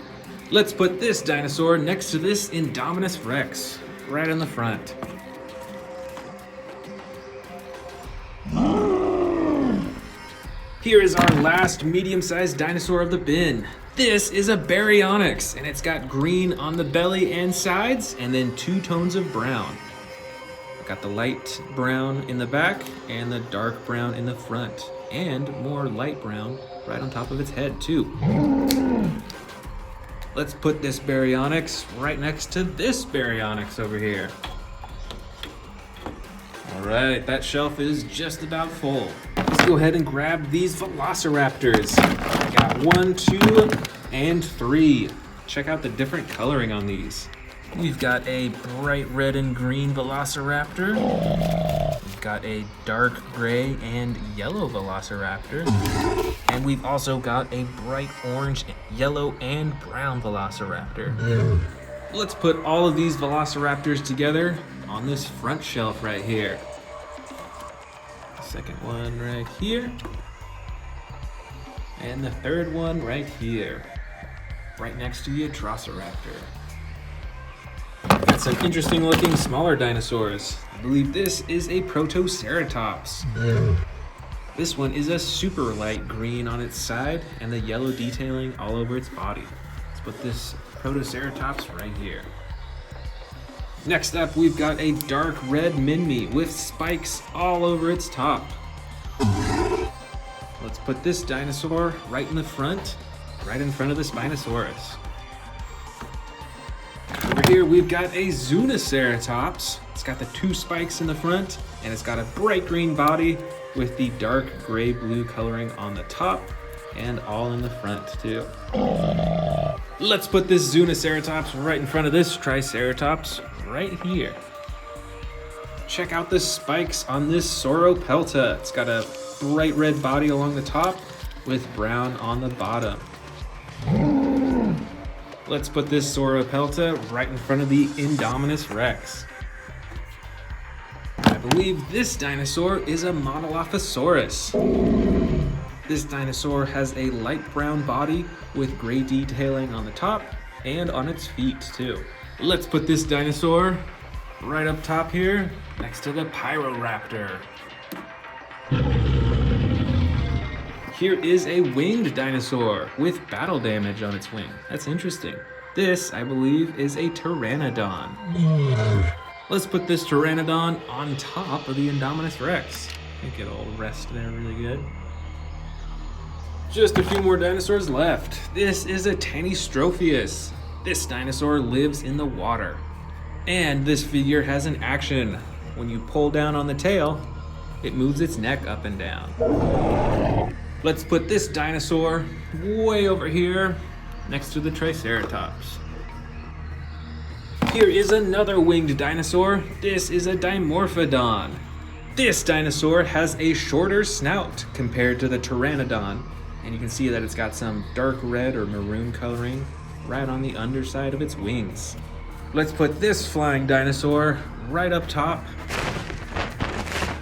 Let's put this dinosaur next to this Indominus Rex, right in the front. Here is our last medium-sized dinosaur of the bin. This is a Baryonyx, and it's got green on the belly and sides, and then 2 tones of brown. Got the light brown in the back and the dark brown in the front, and more light brown right on top of its head too. Let's put this Baryonyx right next to this Baryonyx over here. All right, that shelf is just about full. Let's go ahead and grab these Velociraptors. I got 1, 2, and 3. Check out the different coloring on these. We've got a bright red and green Velociraptor. We've got a dark gray and yellow Velociraptor. And we've also got a bright orange, yellow, and brown Velociraptor. Let's put all of these Velociraptors together on this front shelf right here. Second one right here. And the third one right here. Right next to the Atrociraptor. Got some interesting looking smaller dinosaurs. I believe this is a Protoceratops. This one is a super light green on its side and the yellow detailing all over its body. Let's put this Protoceratops right here. Next up, we've got a dark red Minmi with spikes all over its top. Let's put this dinosaur right in the front, right in front of the Spinosaurus. Over here, we've got a Zuniceratops. It's got the 2 spikes in the front, and it's got a bright green body with the dark gray-blue coloring on the top, and all in the front, too. Let's put this Zuniceratops right in front of this Triceratops right here. Check out the spikes on this Sauropelta. It's got a bright red body along the top with brown on the bottom. Let's put this Sauropelta right in front of the Indominus Rex. I believe this dinosaur is a Monolophosaurus. This dinosaur has a light brown body with gray detailing on the top and on its feet too. Let's put this dinosaur right up top here next to the Pyroraptor. Here is a winged dinosaur with battle damage on its wing. That's interesting. This, I believe, is a Pteranodon. Let's put this Pteranodon on top of the Indominus Rex. I think it'll rest there really good. Just a few more dinosaurs left. This is a Tanystropheus. This dinosaur lives in the water. And this figure has an action. When you pull down on the tail, it moves its neck up and down. Let's put this dinosaur way over here next to the Triceratops. Here is another winged dinosaur. This is a Dimorphodon. This dinosaur has a shorter snout compared to the Pteranodon, and you can see that it's got some dark red or maroon coloring right on the underside of its wings. Let's put this flying dinosaur right up top.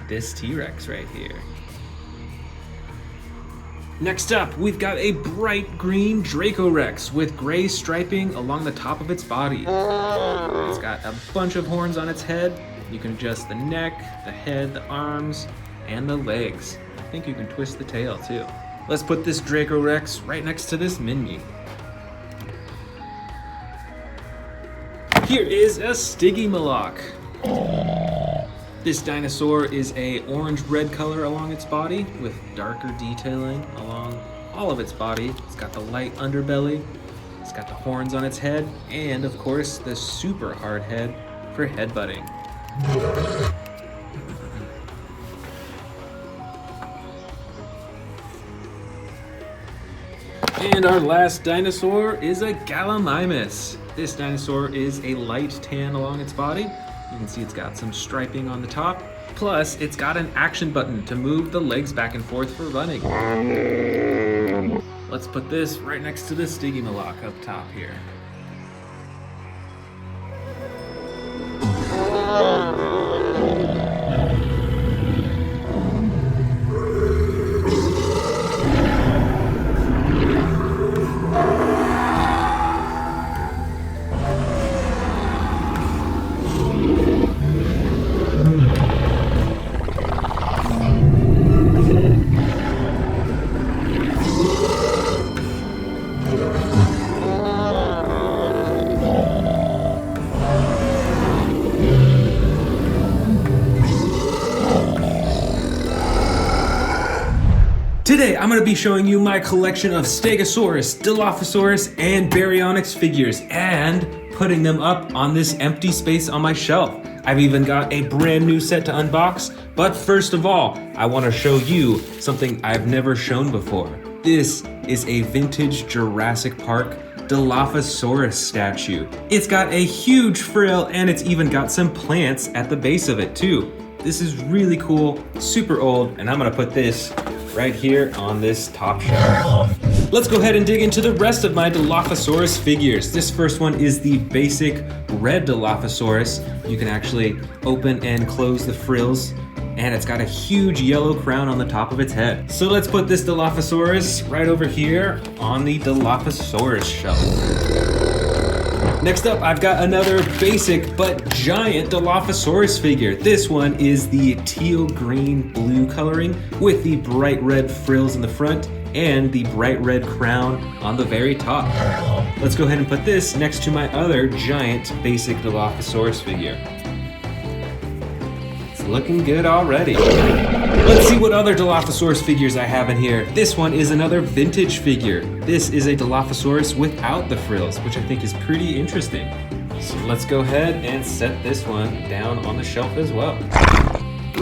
This T-Rex right here. Next up, we've got a bright green Dracorex with gray striping along the top of its body. It's got a bunch of horns on its head. You can adjust the neck, the head, the arms, and the legs. I think you can twist the tail too. Let's put this Dracorex right next to this Mini. Here is a Stygimoloch. This dinosaur is a orange-red color along its body with darker detailing along all of its body. It's got the light underbelly, it's got the horns on its head, and of course the super hard head for headbutting. And our last dinosaur is a Gallimimus. This dinosaur is a light tan along its body. You can see it's got some striping on the top. Plus, it's got an action button to move the legs back and forth for running. Let's put this right next to the Stygimoloch up top here. Today, I'm going to be showing you my collection of Stegosaurus, Dilophosaurus, and Baryonyx figures, and putting them up on this empty space on my shelf. I've even got a brand new set to unbox, but first of all, I want to show you something I've never shown before. This is a vintage Jurassic Park Dilophosaurus statue. It's got a huge frill, and it's even got some plants at the base of it too. This is really cool, super old, and I'm going to put this right here on this top shelf. Let's go ahead and dig into the rest of my Dilophosaurus figures. This first one is the basic red Dilophosaurus. You can actually open and close the frills, and it's got a huge yellow crown on the top of its head. So let's put this Dilophosaurus right over here on the Dilophosaurus shelf. Next up, I've got another basic but giant Dilophosaurus figure. This one is the teal green blue coloring with the bright red frills in the front and the bright red crown on the very top. Let's go ahead and put this next to my other giant basic Dilophosaurus figure. It's looking good already. Let's see what other Dilophosaurus figures I have in here. This one is another vintage figure. This is a Dilophosaurus without the frills, which I think is pretty interesting. So let's go ahead and set this one down on the shelf as well.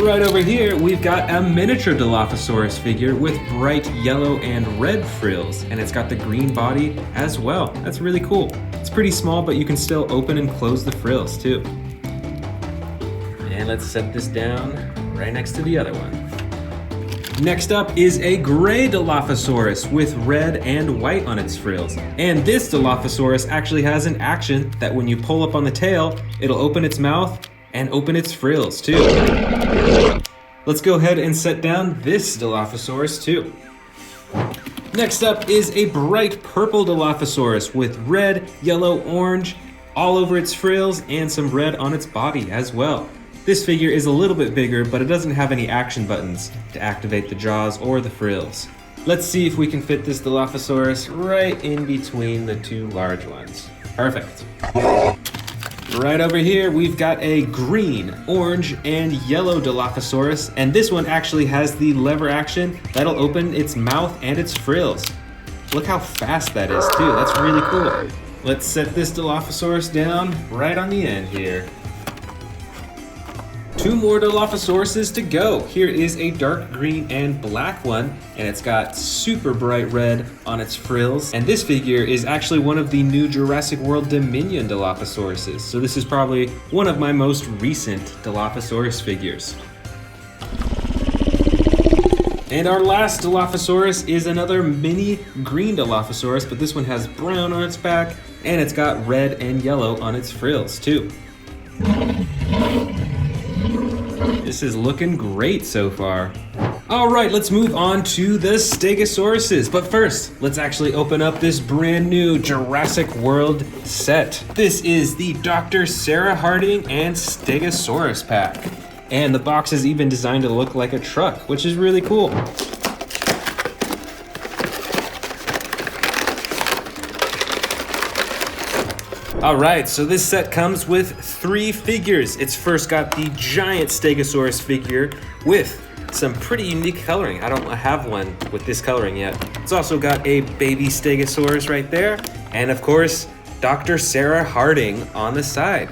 Right over here, we've got a miniature Dilophosaurus figure with bright yellow and red frills, and it's got the green body as well. That's really cool. It's pretty small, but you can still open and close the frills too. And let's set this down right next to the other one. Next up is a gray Dilophosaurus with red and white on its frills. And this Dilophosaurus actually has an action that when you pull up on the tail, it'll open its mouth and open its frills too. Let's go ahead and set down this Dilophosaurus too. Next up is a bright purple Dilophosaurus with red, yellow, orange all over its frills and some red on its body as well. This figure is a little bit bigger, but it doesn't have any action buttons to activate the jaws or the frills. Let's see if we can fit this Dilophosaurus right in between the two large ones. Perfect. Right over here, we've got a green, orange, and yellow Dilophosaurus, and this one actually has the lever action that'll open its mouth and its frills. Look how fast that is too, that's really cool. Let's set this Dilophosaurus down right on the end here. Two more Dilophosauruses to go. Here is a dark green and black one, and it's got super bright red on its frills. And this figure is actually one of the new Jurassic World Dominion Dilophosauruses. So this is probably one of my most recent Dilophosaurus figures. And our last Dilophosaurus is another mini green Dilophosaurus, but this one has brown on its back, and it's got red and yellow on its frills too. This is looking great so far. All right, let's move on to the Stegosauruses. But first, let's actually open up this brand new Jurassic World set. This is the Dr. Sarah Harding and Stegosaurus pack. And the box is even designed to look like a truck, which is really cool. All right, so this set comes with 3 figures. It's first got the giant Stegosaurus figure with some pretty unique coloring. I don't have one with this coloring yet. It's also got a baby Stegosaurus right there, and of course, Dr. Sarah Harding on the side.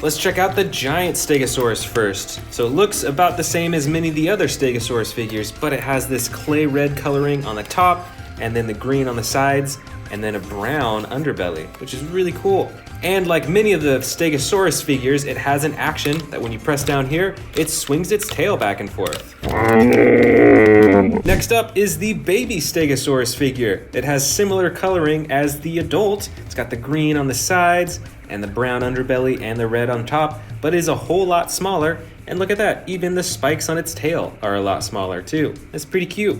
Let's check out the giant Stegosaurus first. So it looks about the same as many of the other Stegosaurus figures, but it has this clay red coloring on the top, and then the green on the sides, and then a brown underbelly, which is really cool. And like many of the Stegosaurus figures, it has an action that when you press down here, it swings its tail back and forth. Next up is the baby Stegosaurus figure. It has similar coloring as the adult. It's got the green on the sides and the brown underbelly and the red on top, but is a whole lot smaller. And look at that, even the spikes on its tail are a lot smaller too. That's pretty cute.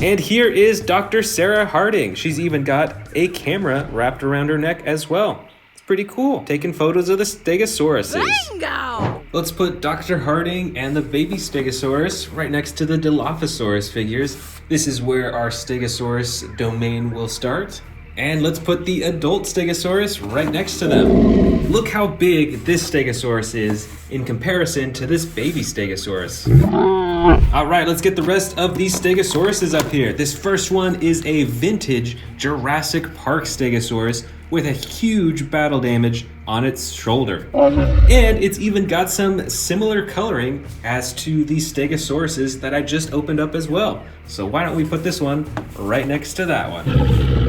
And here is Dr. Sarah Harding. She's even got a camera wrapped around her neck as well. It's pretty cool, taking photos of the Stegosauruses. Bingo! Let's put Dr. Harding and the baby Stegosaurus right next to the Dilophosaurus figures. This is where our Stegosaurus domain will start. And let's put the adult Stegosaurus right next to them. Look how big this Stegosaurus is in comparison to this baby Stegosaurus. All right, let's get the rest of these Stegosauruses up here. This first one is a vintage Jurassic Park Stegosaurus with a huge battle damage on its shoulder. And it's even got some similar coloring as to the Stegosauruses that I just opened up as well. So why don't we put this one right next to that one.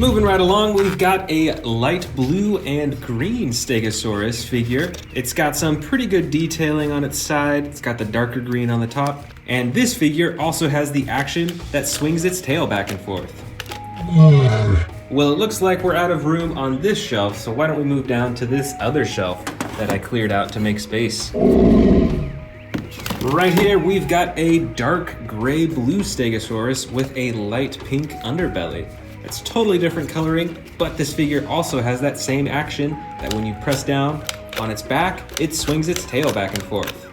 Moving right along, we've got a light blue and green Stegosaurus figure. It's got some pretty good detailing on its side. It's got the darker green on the top. And this figure also has the action that swings its tail back and forth. Well, it looks like we're out of room on this shelf, so why don't we move down to this other shelf that I cleared out to make space. Right here, we've got a dark gray blue Stegosaurus with a light pink underbelly. It's totally different coloring, but this figure also has that same action that when you press down on its back, it swings its tail back and forth.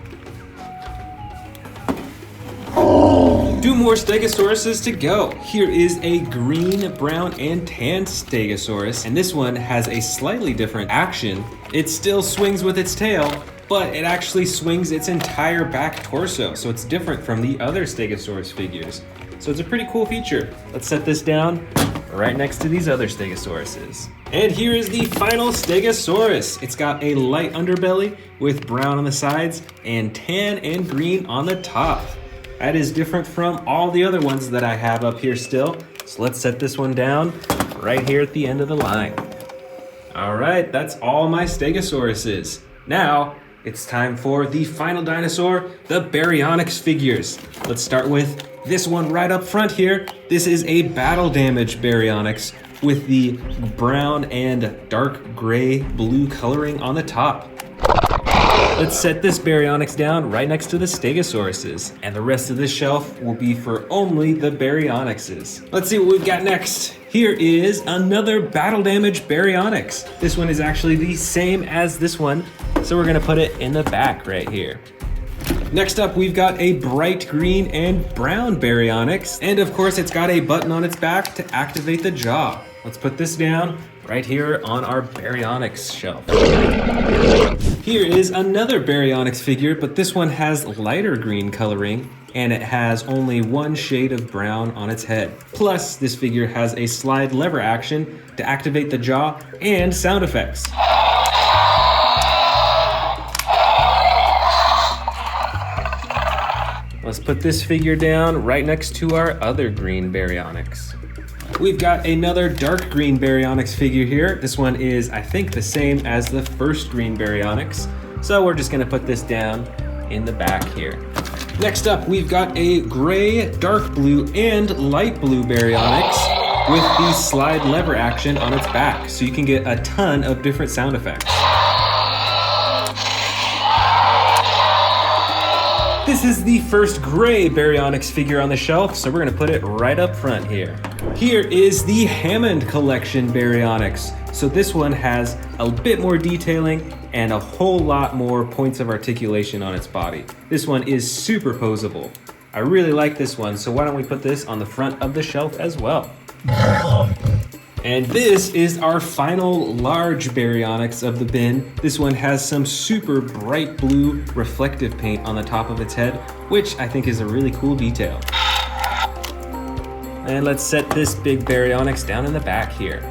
2 more Stegosauruses to go. Here is a green, brown, and tan Stegosaurus, and this one has a slightly different action. It still swings with its tail, but it actually swings its entire back torso, so it's different from the other Stegosaurus figures. So it's a pretty cool feature. Let's set this down right next to these other Stegosauruses. And here is the final Stegosaurus. It's got a light underbelly with brown on the sides and tan and green on the top. That is different from all the other ones that I have up here still. So let's set this one down right here at the end of the line. All right, that's all my Stegosauruses. Now, it's time for the final dinosaur, the Baryonyx figures. Let's start with this one right up front here. This is a battle damage Baryonyx with the brown and dark gray blue coloring on the top. Let's set this Baryonyx down right next to the Stegosauruses, and the rest of this shelf will be for only the Baryonyxes. Let's see what we've got next. Here is another battle damage Baryonyx. This one is actually the same as this one, so we're gonna put it in the back right here. Next up, we've got a bright green and brown Baryonyx, and of course it's got a button on its back to activate the jaw. Let's put this down right here on our Baryonyx shelf. Here is another Baryonyx figure, but this one has lighter green coloring, and it has only one shade of brown on its head. Plus, this figure has a slide lever action to activate the jaw and sound effects. Let's put this figure down right next to our other green Baryonyx. We've got another dark green Baryonyx figure here. This one is, I think, the same as the first green Baryonyx. So we're just gonna put this down in the back here. Next up, we've got a gray, dark blue, and light blue Baryonyx with the slide lever action on its back. So you can get a ton of different sound effects. This is the first gray Baryonyx figure on the shelf, so we're gonna put it right up front here. Here is the Hammond Collection Baryonyx. So this one has a bit more detailing and a whole lot more points of articulation on its body. This one is super posable. I really like this one, so why don't we put this on the front of the shelf as well. And this is our final large Baryonyx of the bin. This one has some super bright blue reflective paint on the top of its head, which I think is a really cool detail. And let's set this big Baryonyx down in the back here.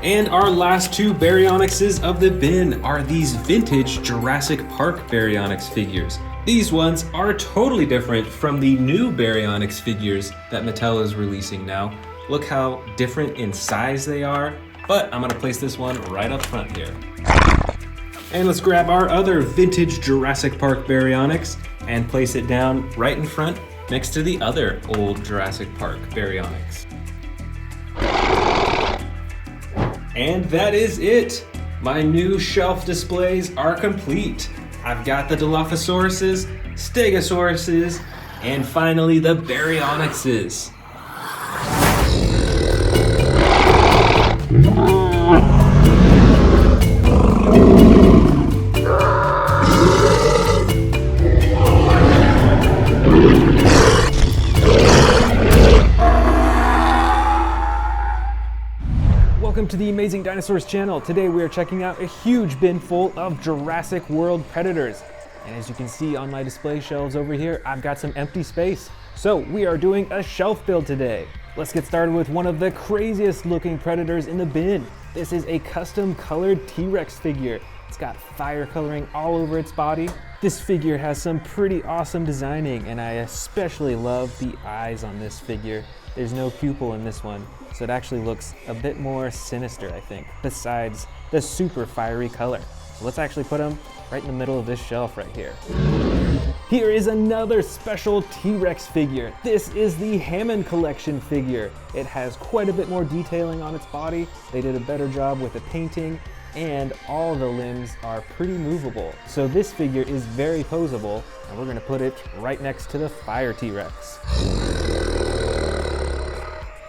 And our last two Baryonyxes of the bin are these vintage Jurassic Park Baryonyx figures. These ones are totally different from the new Baryonyx figures that Mattel is releasing now. Look how different in size they are, but I'm gonna place this one right up front here. And let's grab our other vintage Jurassic Park Baryonyx and place it down right in front next to the other old Jurassic Park Baryonyx. And that is it. My new shelf displays are complete. I've got the Dilophosauruses, Stegosauruses, and finally the Baryonyxes. Welcome to the Amazing Dinosaurs channel. Today we are checking out a huge bin full of Jurassic World predators. And as you can see on my display shelves over here, I've got some empty space. So we are doing a shelf build today. Let's get started with one of the craziest looking predators in the bin. This is a custom colored T-Rex figure. It's got fire coloring all over its body. This figure has some pretty awesome designing, and I especially love the eyes on this figure. There's no pupil in this one, so it actually looks a bit more sinister, I think, besides the super fiery color. So let's actually put him right in the middle of this shelf right here. Here is another special T-Rex figure. This is the Hammond Collection figure. It has quite a bit more detailing on its body. They did a better job with the painting, and all the limbs are pretty movable. So this figure is very posable, and we're gonna put it right next to the Fire T-Rex.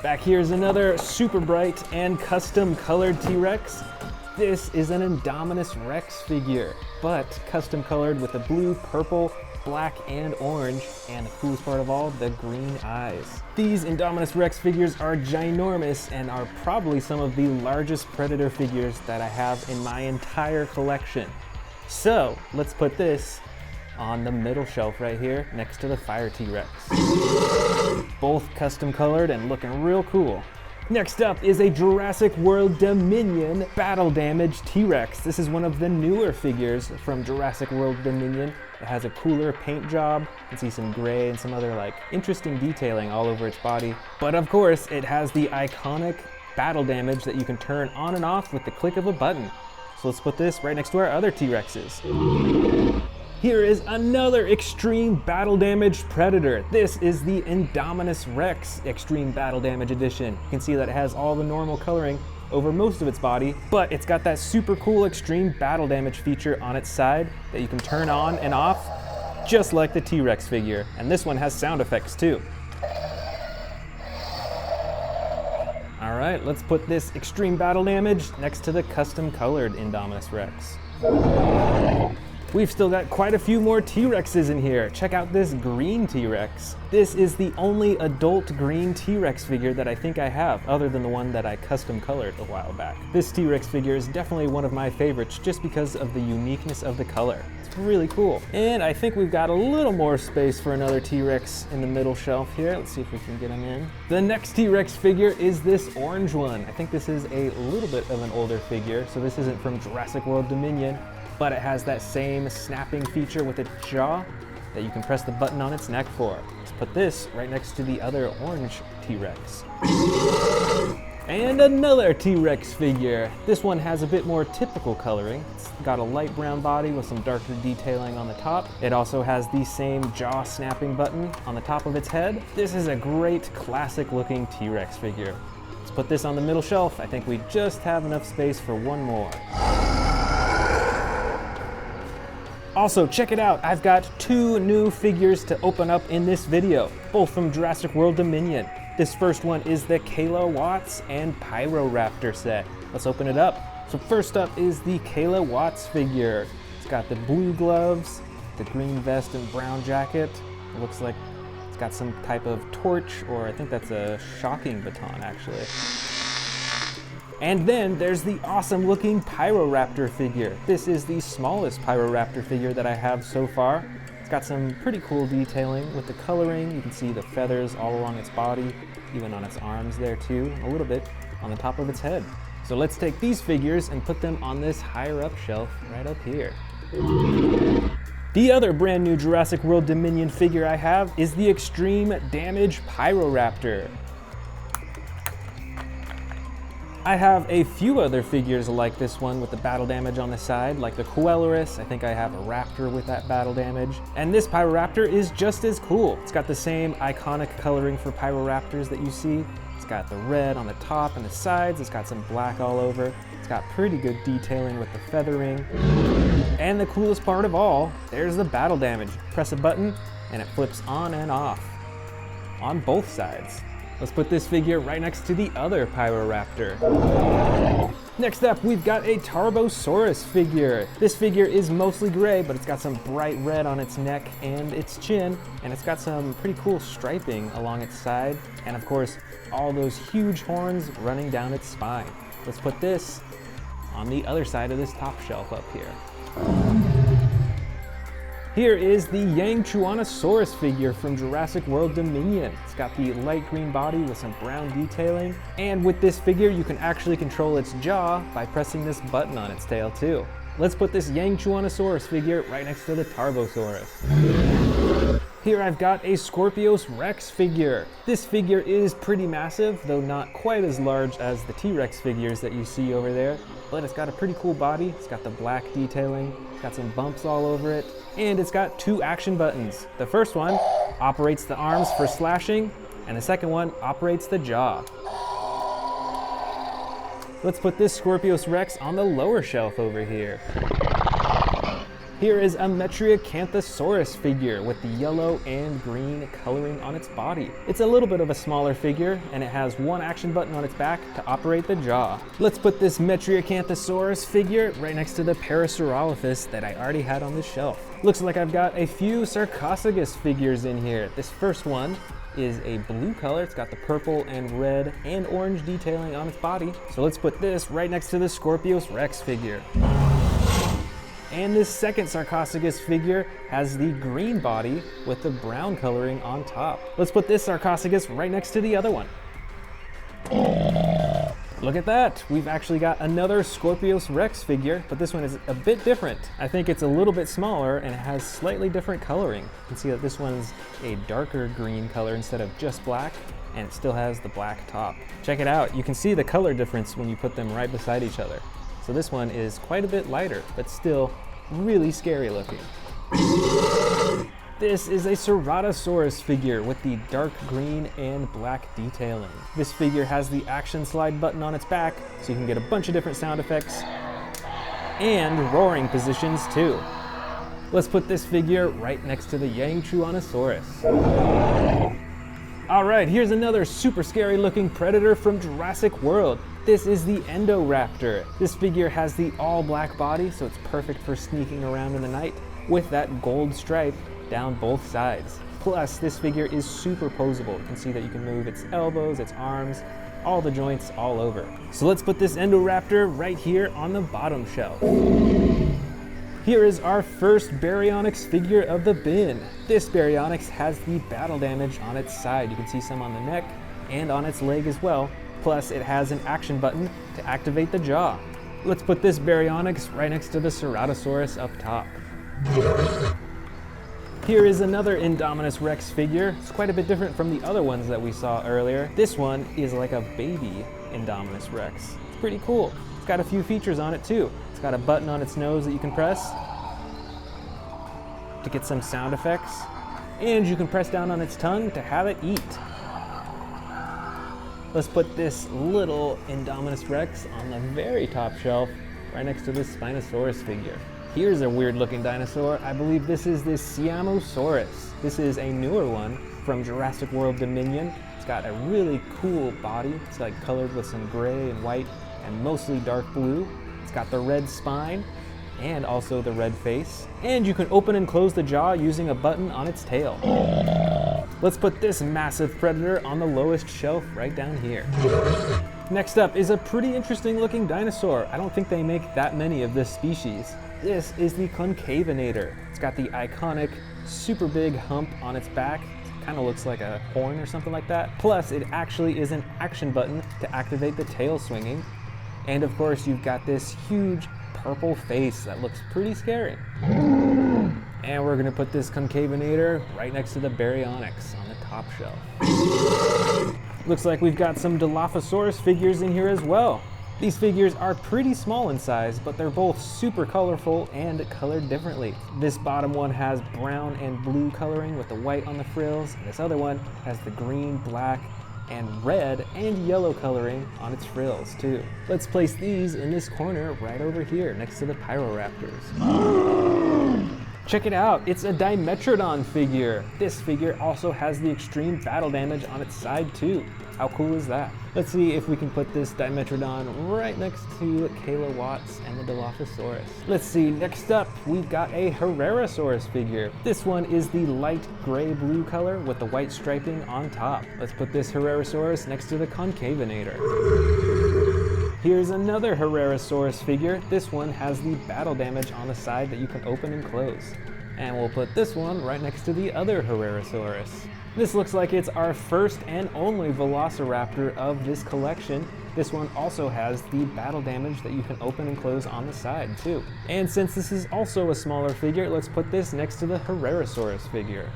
Back here is another super bright and custom colored T-Rex. This is an Indominus Rex figure, but custom colored with a blue, purple, black, and orange, and the coolest part of all, the green eyes. These Indominus Rex figures are ginormous and are probably some of the largest predator figures that I have in my entire collection. So let's put this on the middle shelf right here next to the Fire T-Rex. Both custom colored and looking real cool. Next up is a Jurassic World Dominion Battle Damage T-Rex. This is one of the newer figures from Jurassic World Dominion. It has a cooler paint job. You can see some gray and some other interesting detailing all over its body. But of course, it has the iconic battle damage that you can turn on and off with the click of a button. So let's put this right next to our other T-Rexes. Here is another Extreme Battle Damage Predator. This is the Indominus Rex Extreme Battle Damage Edition. You can see that it has all the normal coloring over most of its body, but it's got that super cool Extreme Battle Damage feature on its side that you can turn on and off, just like the T-Rex figure. And this one has sound effects too. All right, let's put this Extreme Battle Damage next to the custom colored Indominus Rex. We've still got quite a few more T-Rexes in here. Check out this green T-Rex. This is the only adult green T-Rex figure that I think I have, other than the one that I custom colored a while back. This T-Rex figure is definitely one of my favorites just because of the uniqueness of the color. It's really cool. And I think we've got a little more space for another T-Rex in the middle shelf here. Let's see if we can get him in. The next T-Rex figure is this orange one. I think this is a little bit of an older figure, so this isn't from Jurassic World Dominion, but it has that same snapping feature with its jaw that you can press the button on its neck for. Let's put this right next to the other orange T-Rex. And another T-Rex figure. This one has a bit more typical coloring. It's got a light brown body with some darker detailing on the top. It also has the same jaw snapping button on the top of its head. This is a great classic looking T-Rex figure. Let's put this on the middle shelf. I think we just have enough space for one more. Also, check it out, I've got 2 new figures to open up in this video, both from Jurassic World Dominion. This first one is the Kayla Watts and Pyroraptor set. Let's open it up. So first up is the Kayla Watts figure. It's got the blue gloves, the green vest and brown jacket. It looks like it's got some type of torch, or I think that's a shocking baton actually. And then there's the awesome looking Pyroraptor figure. This is the smallest Pyroraptor figure that I have so far. It's got some pretty cool detailing with the coloring. You can see the feathers all along its body, even on its arms there too, a little bit on the top of its head. So let's take these figures and put them on this higher up shelf right up here. The other brand new Jurassic World Dominion figure I have is the Extreme Damage Pyroraptor. I have a few other figures like this one with the battle damage on the side, like the Coelurus. I think I have a raptor with that battle damage. And this Pyroraptor is just as cool. It's got the same iconic coloring for Pyroraptors that you see. It's got the red on the top and the sides. It's got some black all over. It's got pretty good detailing with the feathering. And the coolest part of all, there's the battle damage. Press a button and it flips on and off on both sides. Let's put this figure right next to the other Pyroraptor. Next up, we've got a Tarbosaurus figure. This figure is mostly gray, but it's got some bright red on its neck and its chin, and it's got some pretty cool striping along its side, and of course, all those huge horns running down its spine. Let's put this on the other side of this top shelf up here. Here is the Yangchuanosaurus figure from Jurassic World Dominion. It's got the light green body with some brown detailing. And with this figure, you can actually control its jaw by pressing this button on its tail too. Let's put this Yangchuanosaurus figure right next to the Tarbosaurus. Here I've got a Scorpius Rex figure. This figure is pretty massive, though not quite as large as the T-Rex figures that you see over there, but it's got a pretty cool body. It's got the black detailing, it's got some bumps all over it, and it's got 2 action buttons. The first one operates the arms for slashing, and the second one operates the jaw. Let's put this Scorpius Rex on the lower shelf over here. Here is a Metriacanthosaurus figure with the yellow and green coloring on its body. It's a little bit of a smaller figure, and it has 1 action button on its back to operate the jaw. Let's put this Metriacanthosaurus figure right next to the Parasaurolophus that I already had on this shelf. Looks like I've got a few Sarcophagus figures in here. This first one is a blue color. It's got the purple and red and orange detailing on its body. So let's put this right next to the Scorpius Rex figure. And this second Sarcophagus figure has the green body with the brown coloring on top. Let's put this Sarcophagus right next to the other one. Look at that, we've actually got another Scorpius Rex figure, but this one is a bit different. I think it's a little bit smaller and it has slightly different coloring. You can see that this one's a darker green color instead of just black, and it still has the black top. Check it out, you can see the color difference when you put them right beside each other. So this one is quite a bit lighter, but still really scary looking. This is a Ceratosaurus figure with the dark green and black detailing. This figure has the action slide button on its back, so you can get a bunch of different sound effects and roaring positions too. Let's put this figure right next to the Yangchuanosaurus. All right, here's another super scary looking predator from Jurassic World. This is the Indoraptor. This figure has the all black body, so it's perfect for sneaking around in the night with that gold stripe down both sides. Plus, this figure is super posable. You can see that you can move its elbows, its arms, all the joints all over. So let's put this Indoraptor right here on the bottom shelf. Here is our first Baryonyx figure of the bin. This Baryonyx has the battle damage on its side. You can see some on the neck and on its leg as well. Plus, it has an action button to activate the jaw. Let's put this Baryonyx right next to the Ceratosaurus up top. Here is another Indominus Rex figure. It's quite a bit different from the other ones that we saw earlier. This one is like a baby Indominus Rex. It's pretty cool. It's got a few features on it too. It's got a button on its nose that you can press to get some sound effects, and you can press down on its tongue to have it eat. Let's put this little Indominus Rex on the very top shelf right next to this Spinosaurus figure. Here's a weird looking dinosaur. I believe this is the Spinosaurus. This is a newer one from Jurassic World Dominion. It's got a really cool body. It's like colored with some gray and white and mostly dark blue. It's got the red spine and also the red face. And you can open and close the jaw using a button on its tail. Let's put this massive predator on the lowest shelf right down here. Next up is a pretty interesting looking dinosaur. I don't think they make that many of this species. This is the Concavinator. It's got the iconic super big hump on its back. Kind of looks like a horn or something like that. Plus, it actually is an action button to activate the tail swinging. And of course, you've got this huge purple face that looks pretty scary. And we're gonna put this Concavinator right next to the Baryonyx on the top shelf. Looks like we've got some Dilophosaurus figures in here as well. These figures are pretty small in size, but they're both super colorful and colored differently. This bottom one has brown and blue coloring with the white on the frills, and this other one has the green, black, and red and yellow coloring on its frills too. Let's place these in this corner right over here next to the Pyroraptors. Check it out, it's a Dimetrodon figure. This figure also has the extreme battle damage on its side too. How cool is that? Let's see if we can put this Dimetrodon right next to Kayla Watts and the Dilophosaurus. Let's see, next up, we've got a Herrerasaurus figure. This one is the light gray-blue color with the white striping on top. Let's put this Herrerasaurus next to the Concavinator. Here's another Herrerasaurus figure. This one has the battle damage on the side that you can open and close. And we'll put this one right next to the other Herrerasaurus. This looks like it's our first and only Velociraptor of this collection. This one also has the battle damage that you can open and close on the side too. And since this is also a smaller figure, let's put this next to the Herrerasaurus figure.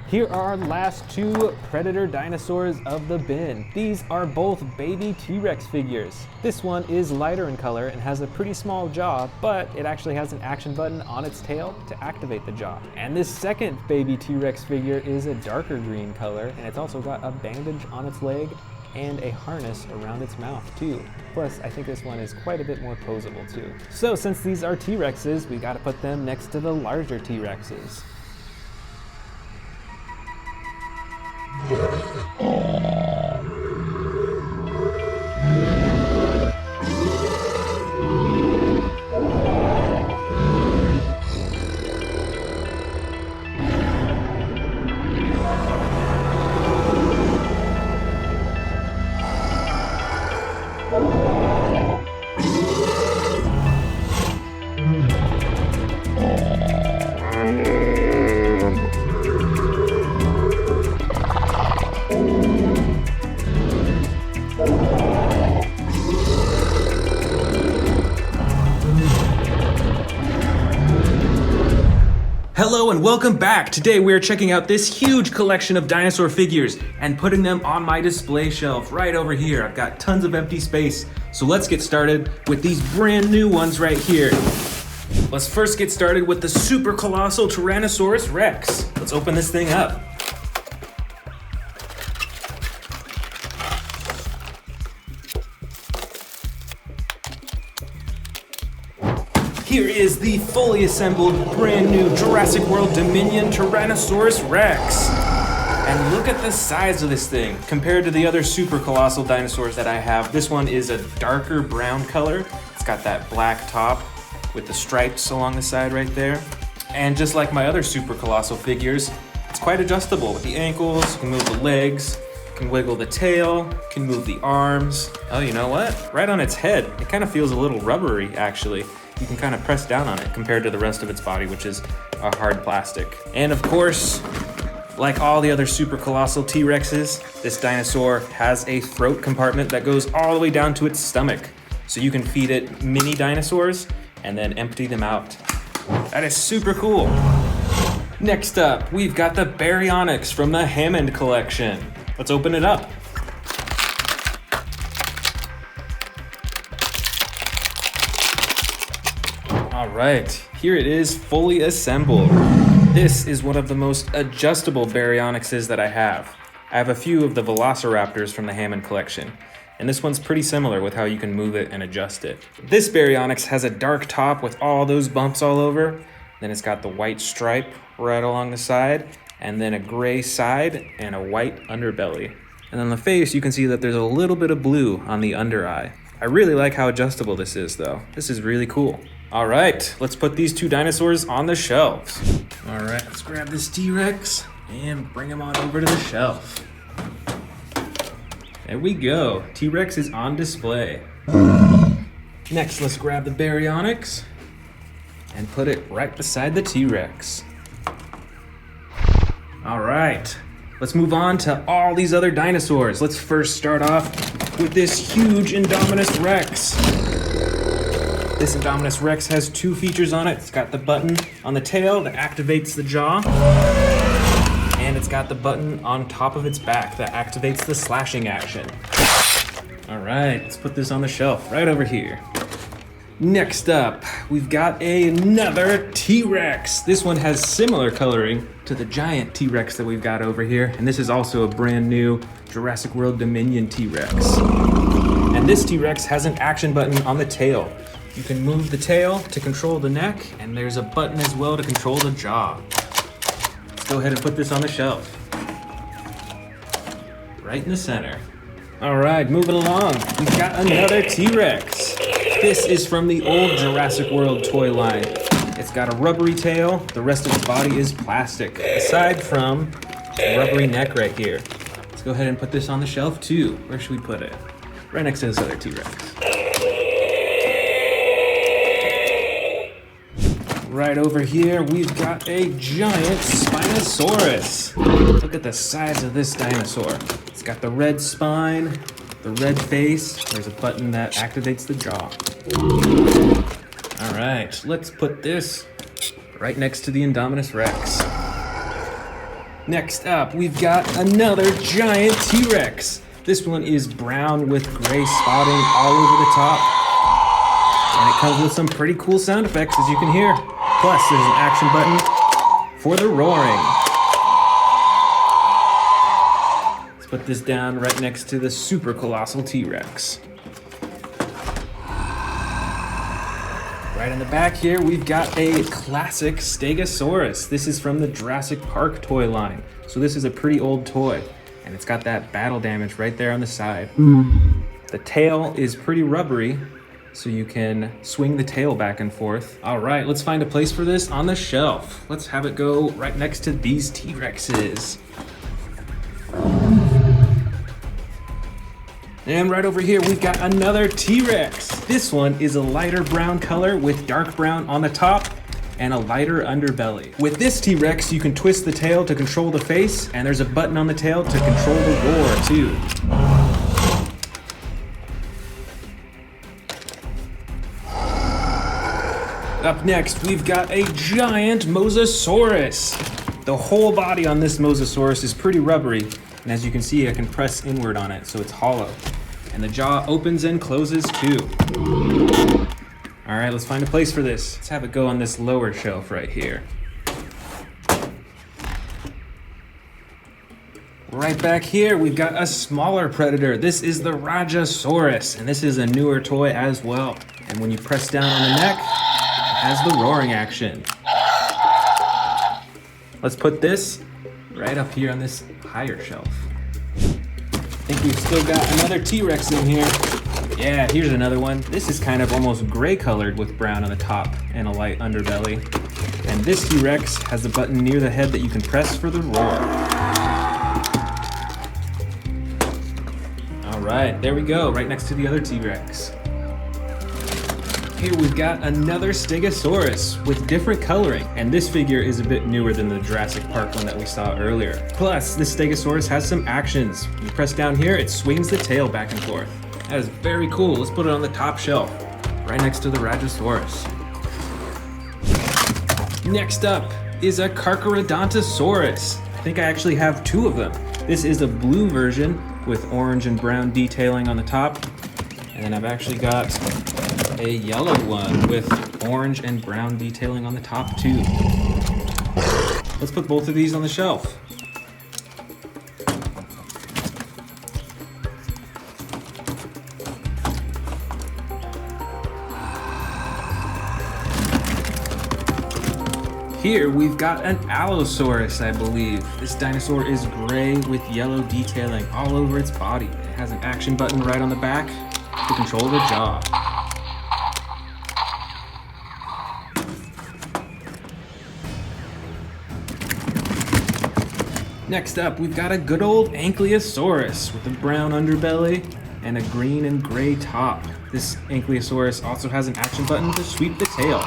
Here are our last two predator dinosaurs of the bin. These are both baby T-Rex figures. This one is lighter in color and has a pretty small jaw, but it actually has an action button on its tail to activate the jaw. And this second baby T-Rex figure is a darker green color, and it's also got a bandage on its leg and a harness around its mouth too. Plus, I think this one is quite a bit more posable too. So since these are T-Rexes, we gotta put them next to the larger T-Rexes. Hello and welcome back. Today we are checking out this huge collection of dinosaur figures and putting them on my display shelf right over here. I've got tons of empty space, so let's get started with these brand new ones right here. Let's first get started with the super colossal Tyrannosaurus Rex. Let's open this thing up. Here is the fully assembled, brand new Jurassic World Dominion Tyrannosaurus Rex. And look at the size of this thing. Compared to the other super colossal dinosaurs that I have, this one is a darker brown color. It's got that black top with the stripes along the side right there. And just like my other super colossal figures, it's quite adjustable with the ankles. You can move the legs, you can wiggle the tail, you can move the arms. Oh, you know what? Right on its head, it kind of feels a little rubbery actually. You can kind of press down on it compared to the rest of its body, which is a hard plastic. And of course, like all the other super colossal T-Rexes, this dinosaur has a throat compartment that goes all the way down to its stomach. So you can feed it mini dinosaurs and then empty them out. That is super cool. Next up, we've got the Baryonyx from the Hammond collection. Let's open it up. All right, here it is fully assembled. This is one of the most adjustable Baryonyxes that I have. I have a few of the Velociraptors from the Hammond collection. And this one's pretty similar with how you can move it and adjust it. This Baryonyx has a dark top with all those bumps all over. Then it's got the white stripe right along the side, and then a gray side and a white underbelly. And on the face, you can see that there's a little bit of blue on the under eye. I really like how adjustable this is though. This is really cool. All right, let's put these two dinosaurs on the shelves. All right, let's grab this T-Rex and bring him on over to the shelf. There we go, T-Rex is on display. Next, let's grab the Baryonyx and put it right beside the T-Rex. All right, let's move on to all these other dinosaurs. Let's first start off with this huge Indominus Rex. This Indominus Rex has two features on it. It's got the button on the tail that activates the jaw, and it's got the button on top of its back that activates the slashing action. All right, let's put this on the shelf right over here. Next up, we've got another T-Rex. This one has similar coloring to the giant T-Rex that we've got over here, and this is also a brand new Jurassic World Dominion T-Rex. And this T-Rex has an action button on the tail. You can move the tail to control the neck, and there's a button as well to control the jaw. Let's go ahead and put this on the shelf. Right in the center. All right, moving along, we've got another T-Rex. This is from the old Jurassic World toy line. It's got a rubbery tail, the rest of its body is plastic, aside from the rubbery neck right here. Let's go ahead and put this on the shelf too. Where should we put it? Right next to this other T-Rex. Right over here, we've got a giant Spinosaurus. Look at the size of this dinosaur. It's got the red spine, the red face. There's a button that activates the jaw. All right, let's put this right next to the Indominus Rex. Next up, we've got another giant T-Rex. This one is brown with gray spotting all over the top. And it comes with some pretty cool sound effects, as you can hear. Plus, there's an action button for the roaring. Let's put this down right next to the super colossal T-Rex. Right in the back here, we've got a classic Stegosaurus. This is from the Jurassic Park toy line. So this is a pretty old toy, and it's got that battle damage right there on the side. The tail is pretty rubbery, so you can swing the tail back and forth. All right, let's find a place for this on the shelf. Let's have it go right next to these T-Rexes. And right over here, we've got another T-Rex. This one is a lighter brown color with dark brown on the top and a lighter underbelly. With this T-Rex, you can twist the tail to control the face, and there's a button on the tail to control the roar too. Up next, we've got a giant Mosasaurus. The whole body on this Mosasaurus is pretty rubbery, and as you can see, I can press inward on it, so it's hollow. And the jaw opens and closes too. All right, let's find a place for this. Let's have it go on this lower shelf right here. Right back here, we've got a smaller predator. This is the Rajasaurus, and this is a newer toy as well. And when you press down on the neck, has the roaring action. Let's put this right up here on this higher shelf. I think we've still got another T-Rex in here. Yeah, here's another one. This is kind of almost gray colored with brown on the top and a light underbelly. And this T-Rex has the button near the head that you can press for the roar. All right, there we go, right next to the other T-Rex. Here we've got another Stegosaurus with different coloring, and this figure is a bit newer than the Jurassic Park one that we saw earlier. Plus, this Stegosaurus has some actions. When you press down here, it swings the tail back and forth. That is very cool. Let's put it on the top shelf, right next to the Rajasaurus. Next up is a Carcharodontosaurus. I think I actually have two of them. This is a blue version with orange and brown detailing on the top, and then I've actually got a yellow one with orange and brown detailing on the top too. Let's put both of these on the shelf. Here we've got an Allosaurus, I believe. This dinosaur is gray with yellow detailing all over its body. It has an action button right on the back to control the jaw. Next up, we've got a good old Ankylosaurus with a brown underbelly and a green and gray top. This Ankylosaurus also has an action button to sweep the tail.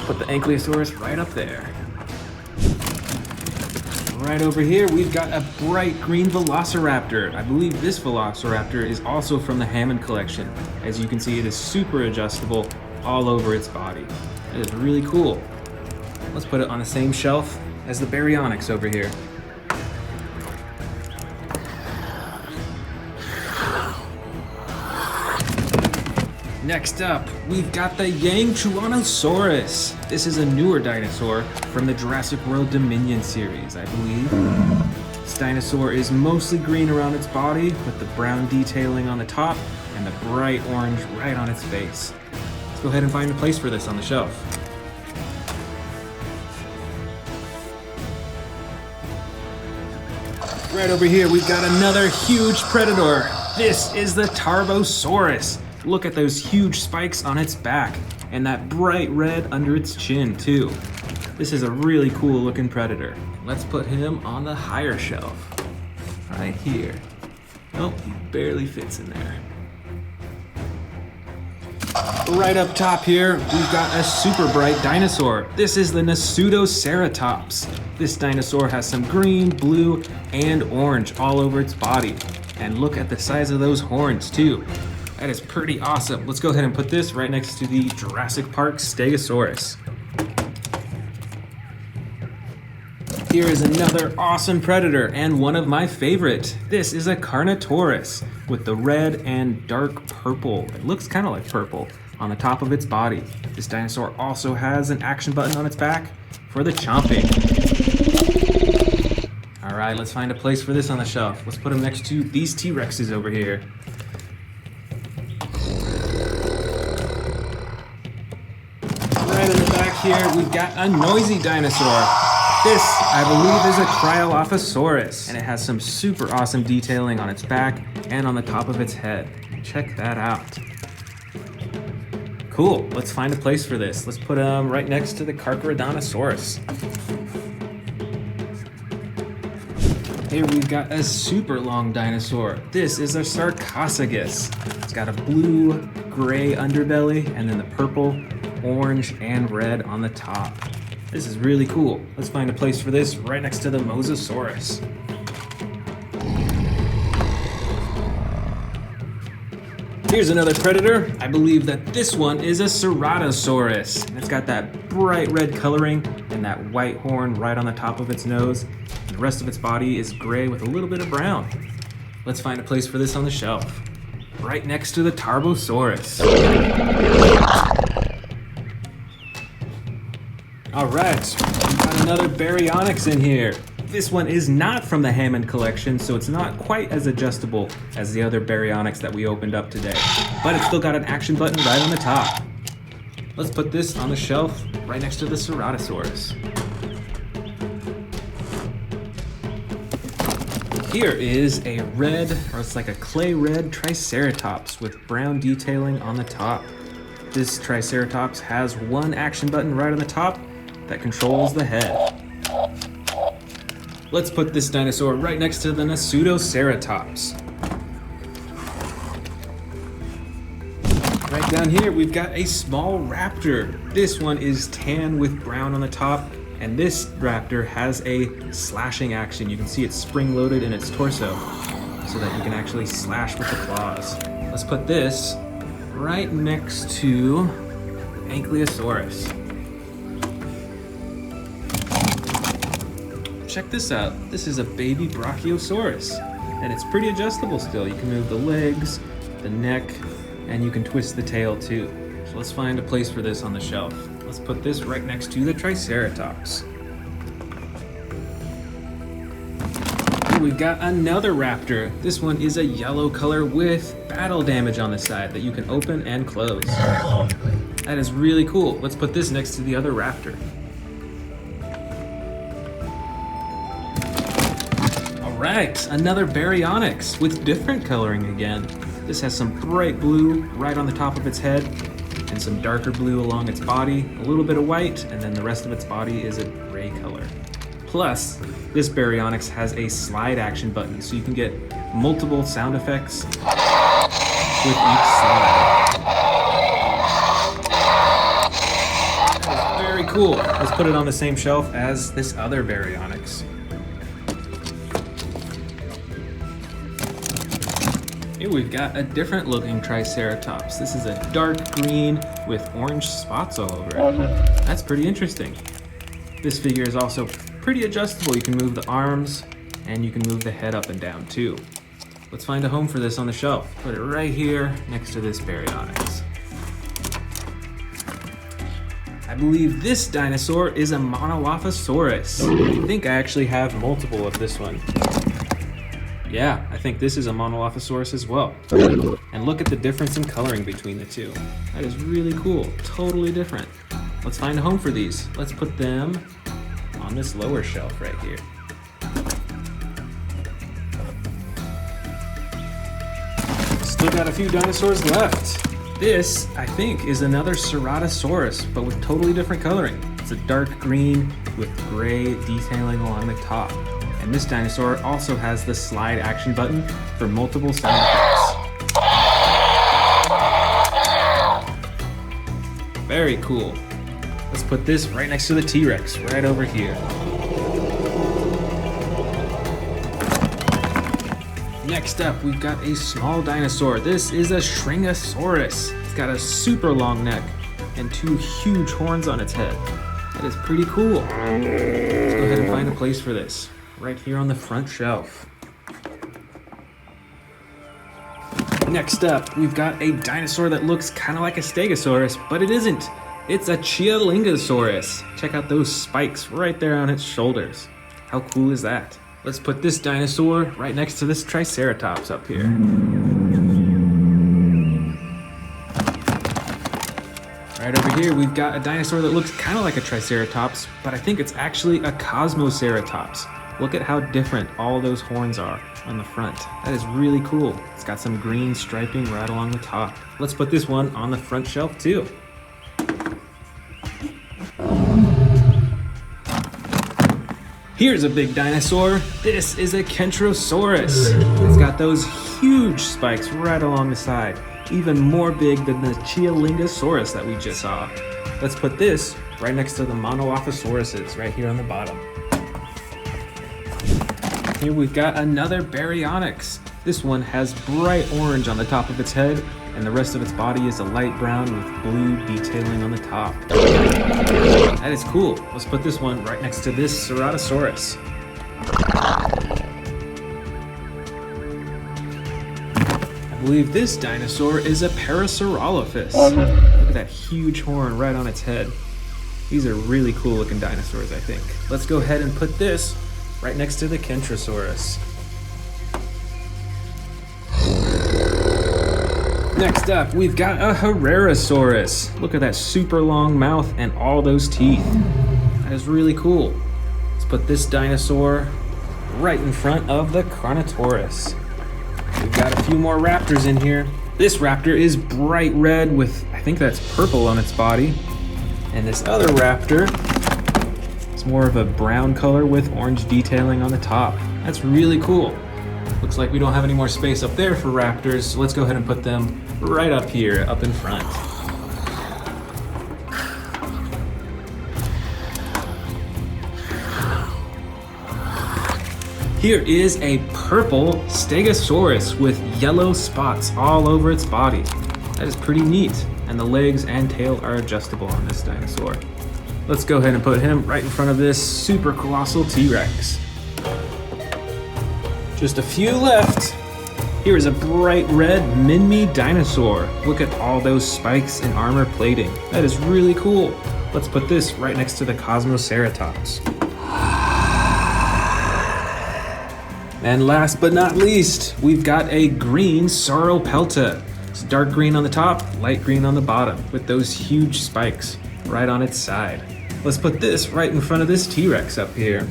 Put the Ankylosaurus right up there. Right over here, we've got a bright green Velociraptor. I believe this Velociraptor is also from the Hammond collection. As you can see, it is super adjustable all over its body. It is really cool. Let's put it on the same shelf as the Baryonyx over here. Next up, we've got the Yangchuanosaurus. This is a newer dinosaur from the Jurassic World Dominion series, I believe. This dinosaur is mostly green around its body with the brown detailing on the top and the bright orange right on its face. Let's go ahead and find a place for this on the shelf. Right over here, we've got another huge predator. This is the Tarbosaurus. Look at those huge spikes on its back and that bright red under its chin too. This is a really cool looking predator. Let's put him on the higher shelf, right here. Oh, he barely fits in there. Right up top here, we've got a super bright dinosaur. This is the Pseudoceratops. This dinosaur has some green, blue, and orange all over its body. And look at the size of those horns too. That is pretty awesome. Let's go ahead and put this right next to the Jurassic Park Stegosaurus. Here is another awesome predator and one of my favorite. This is a Carnotaurus with the red and dark purple. It looks kind of like purple on the top of its body. This dinosaur also has an action button on its back for the chomping. All right, let's find a place for this on the shelf. Let's put him next to these T-Rexes over here. Right in the back here, we've got a noisy dinosaur. This, I believe, is a Cryolophosaurus, and it has some super awesome detailing on its back and on the top of its head. Check that out. Cool, let's find a place for this. Let's put him right next to the Carcharodontosaurus. Here we've got a super long dinosaur. This is a Sarcophagus. It's got a blue, gray underbelly, and then the purple, orange, and red on the top. This is really cool. Let's find a place for this right next to the Mosasaurus. Here's another predator. I believe that this one is a Ceratosaurus. It's got that bright red coloring and that white horn right on the top of its nose. The rest of its body is gray with a little bit of brown. Let's find a place for this on the shelf. Right next to the Tarbosaurus. All right, we've got another Baryonyx in here. This one is not from the Hammond collection, so it's not quite as adjustable as the other Baryonyx that we opened up today. But it's still got an action button right on the top. Let's put this on the shelf right next to the Ceratosaurus. Here is a red, or it's like a clay red Triceratops with brown detailing on the top. This Triceratops has one action button right on the top that controls the head. Let's put this dinosaur right next to the Pseudoceratops. Right down here, we've got a small raptor. This one is tan with brown on the top, and this raptor has a slashing action. You can see it's spring-loaded in its torso, so that you can actually slash with the claws. Let's put this right next to Ankylosaurus. Check this out. This is a baby Brachiosaurus, and it's pretty adjustable still. You can move the legs, the neck, and you can twist the tail too. So let's find a place for this on the shelf. Let's put this right next to the Triceratops. Here we've got another raptor. This one is a yellow color with battle damage on the side that you can open and close. That is really cool. Let's put this next to the other raptor. All right, another Baryonyx with different coloring again. This has some bright blue right on the top of its head and some darker blue along its body, a little bit of white, and then the rest of its body is a gray color. Plus, this Baryonyx has a slide action button, so you can get multiple sound effects with each slide. That is very cool. Let's put it on the same shelf as this other Baryonyx. Here we've got a different looking Triceratops. This is a dark green with orange spots all over it. That's pretty interesting. This figure is also pretty adjustable. You can move the arms and you can move the head up and down too. Let's find a home for this on the shelf. Put it right here next to this Baryonyx. I believe this dinosaur is a Monolophosaurus. I think I actually have multiple of this one. Yeah, I think this is a Monolophosaurus as well. And look at the difference in coloring between the two. That is really cool, totally different. Let's find a home for these. Let's put them on this lower shelf right here. Still got a few dinosaurs left. This, I think, is another Ceratosaurus, but with totally different coloring. It's a dark green with gray detailing along the top. And this dinosaur also has the slide action button for multiple sound effects. Very cool. Let's put this right next to the T-Rex, right over here. Next up, we've got a small dinosaur. This is a Shringosaurus. It's got a super long neck and two huge horns on its head. That is pretty cool. Let's go ahead and find a place for this. Right here on the front shelf. Next up, we've got a dinosaur that looks kind of like a Stegosaurus, but it isn't. It's a Chialingosaurus. Check out those spikes right there on its shoulders. How cool is that? Let's put this dinosaur right next to this Triceratops up here. Right over here, we've got a dinosaur that looks kind of like a Triceratops, but I think it's actually a Cosmoceratops. Look at how different all those horns are on the front. That is really cool. It's got some green striping right along the top. Let's put this one on the front shelf too. Here's a big dinosaur. This is a Kentrosaurus. It's got those huge spikes right along the side, even more big than the Chialingosaurus that we just saw. Let's put this right next to the Monolophosauruses right here on the bottom. Here we've got another Baryonyx. This one has bright orange on the top of its head, and the rest of its body is a light brown with blue detailing on the top. That is cool. Let's put this one right next to this Ceratosaurus. I believe this dinosaur is a Parasaurolophus. Look at that huge horn right on its head. These are really cool looking dinosaurs, I think. Let's go ahead and put this right next to the Kentrosaurus. Next up, we've got a Herrerasaurus. Look at that super long mouth and all those teeth. That is really cool. Let's put this dinosaur right in front of the Carnotaurus. We've got a few more raptors in here. This raptor is bright red with, I think that's purple on its body. And this other raptor, it's more of a brown color with orange detailing on the top. That's really cool. Looks like we don't have any more space up there for raptors, so let's go ahead and put them right up here, up in front. Here is a purple Stegosaurus with yellow spots all over its body. That is pretty neat, and the legs and tail are adjustable on this dinosaur. Let's go ahead and put him right in front of this super colossal T-Rex. Just a few left. Here is a bright red Minmi dinosaur. Look at all those spikes and armor plating. That is really cool. Let's put this right next to the Cosmoceratops. And last but not least, we've got a green Sauropelta. It's dark green on the top, light green on the bottom, with those huge spikes right on its side. Let's put this right in front of this T-Rex up here.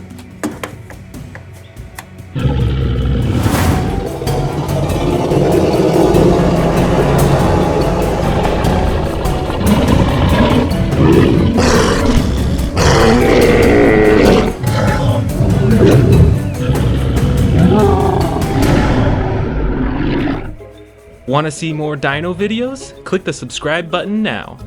Want to see more dino videos? Click the subscribe button now.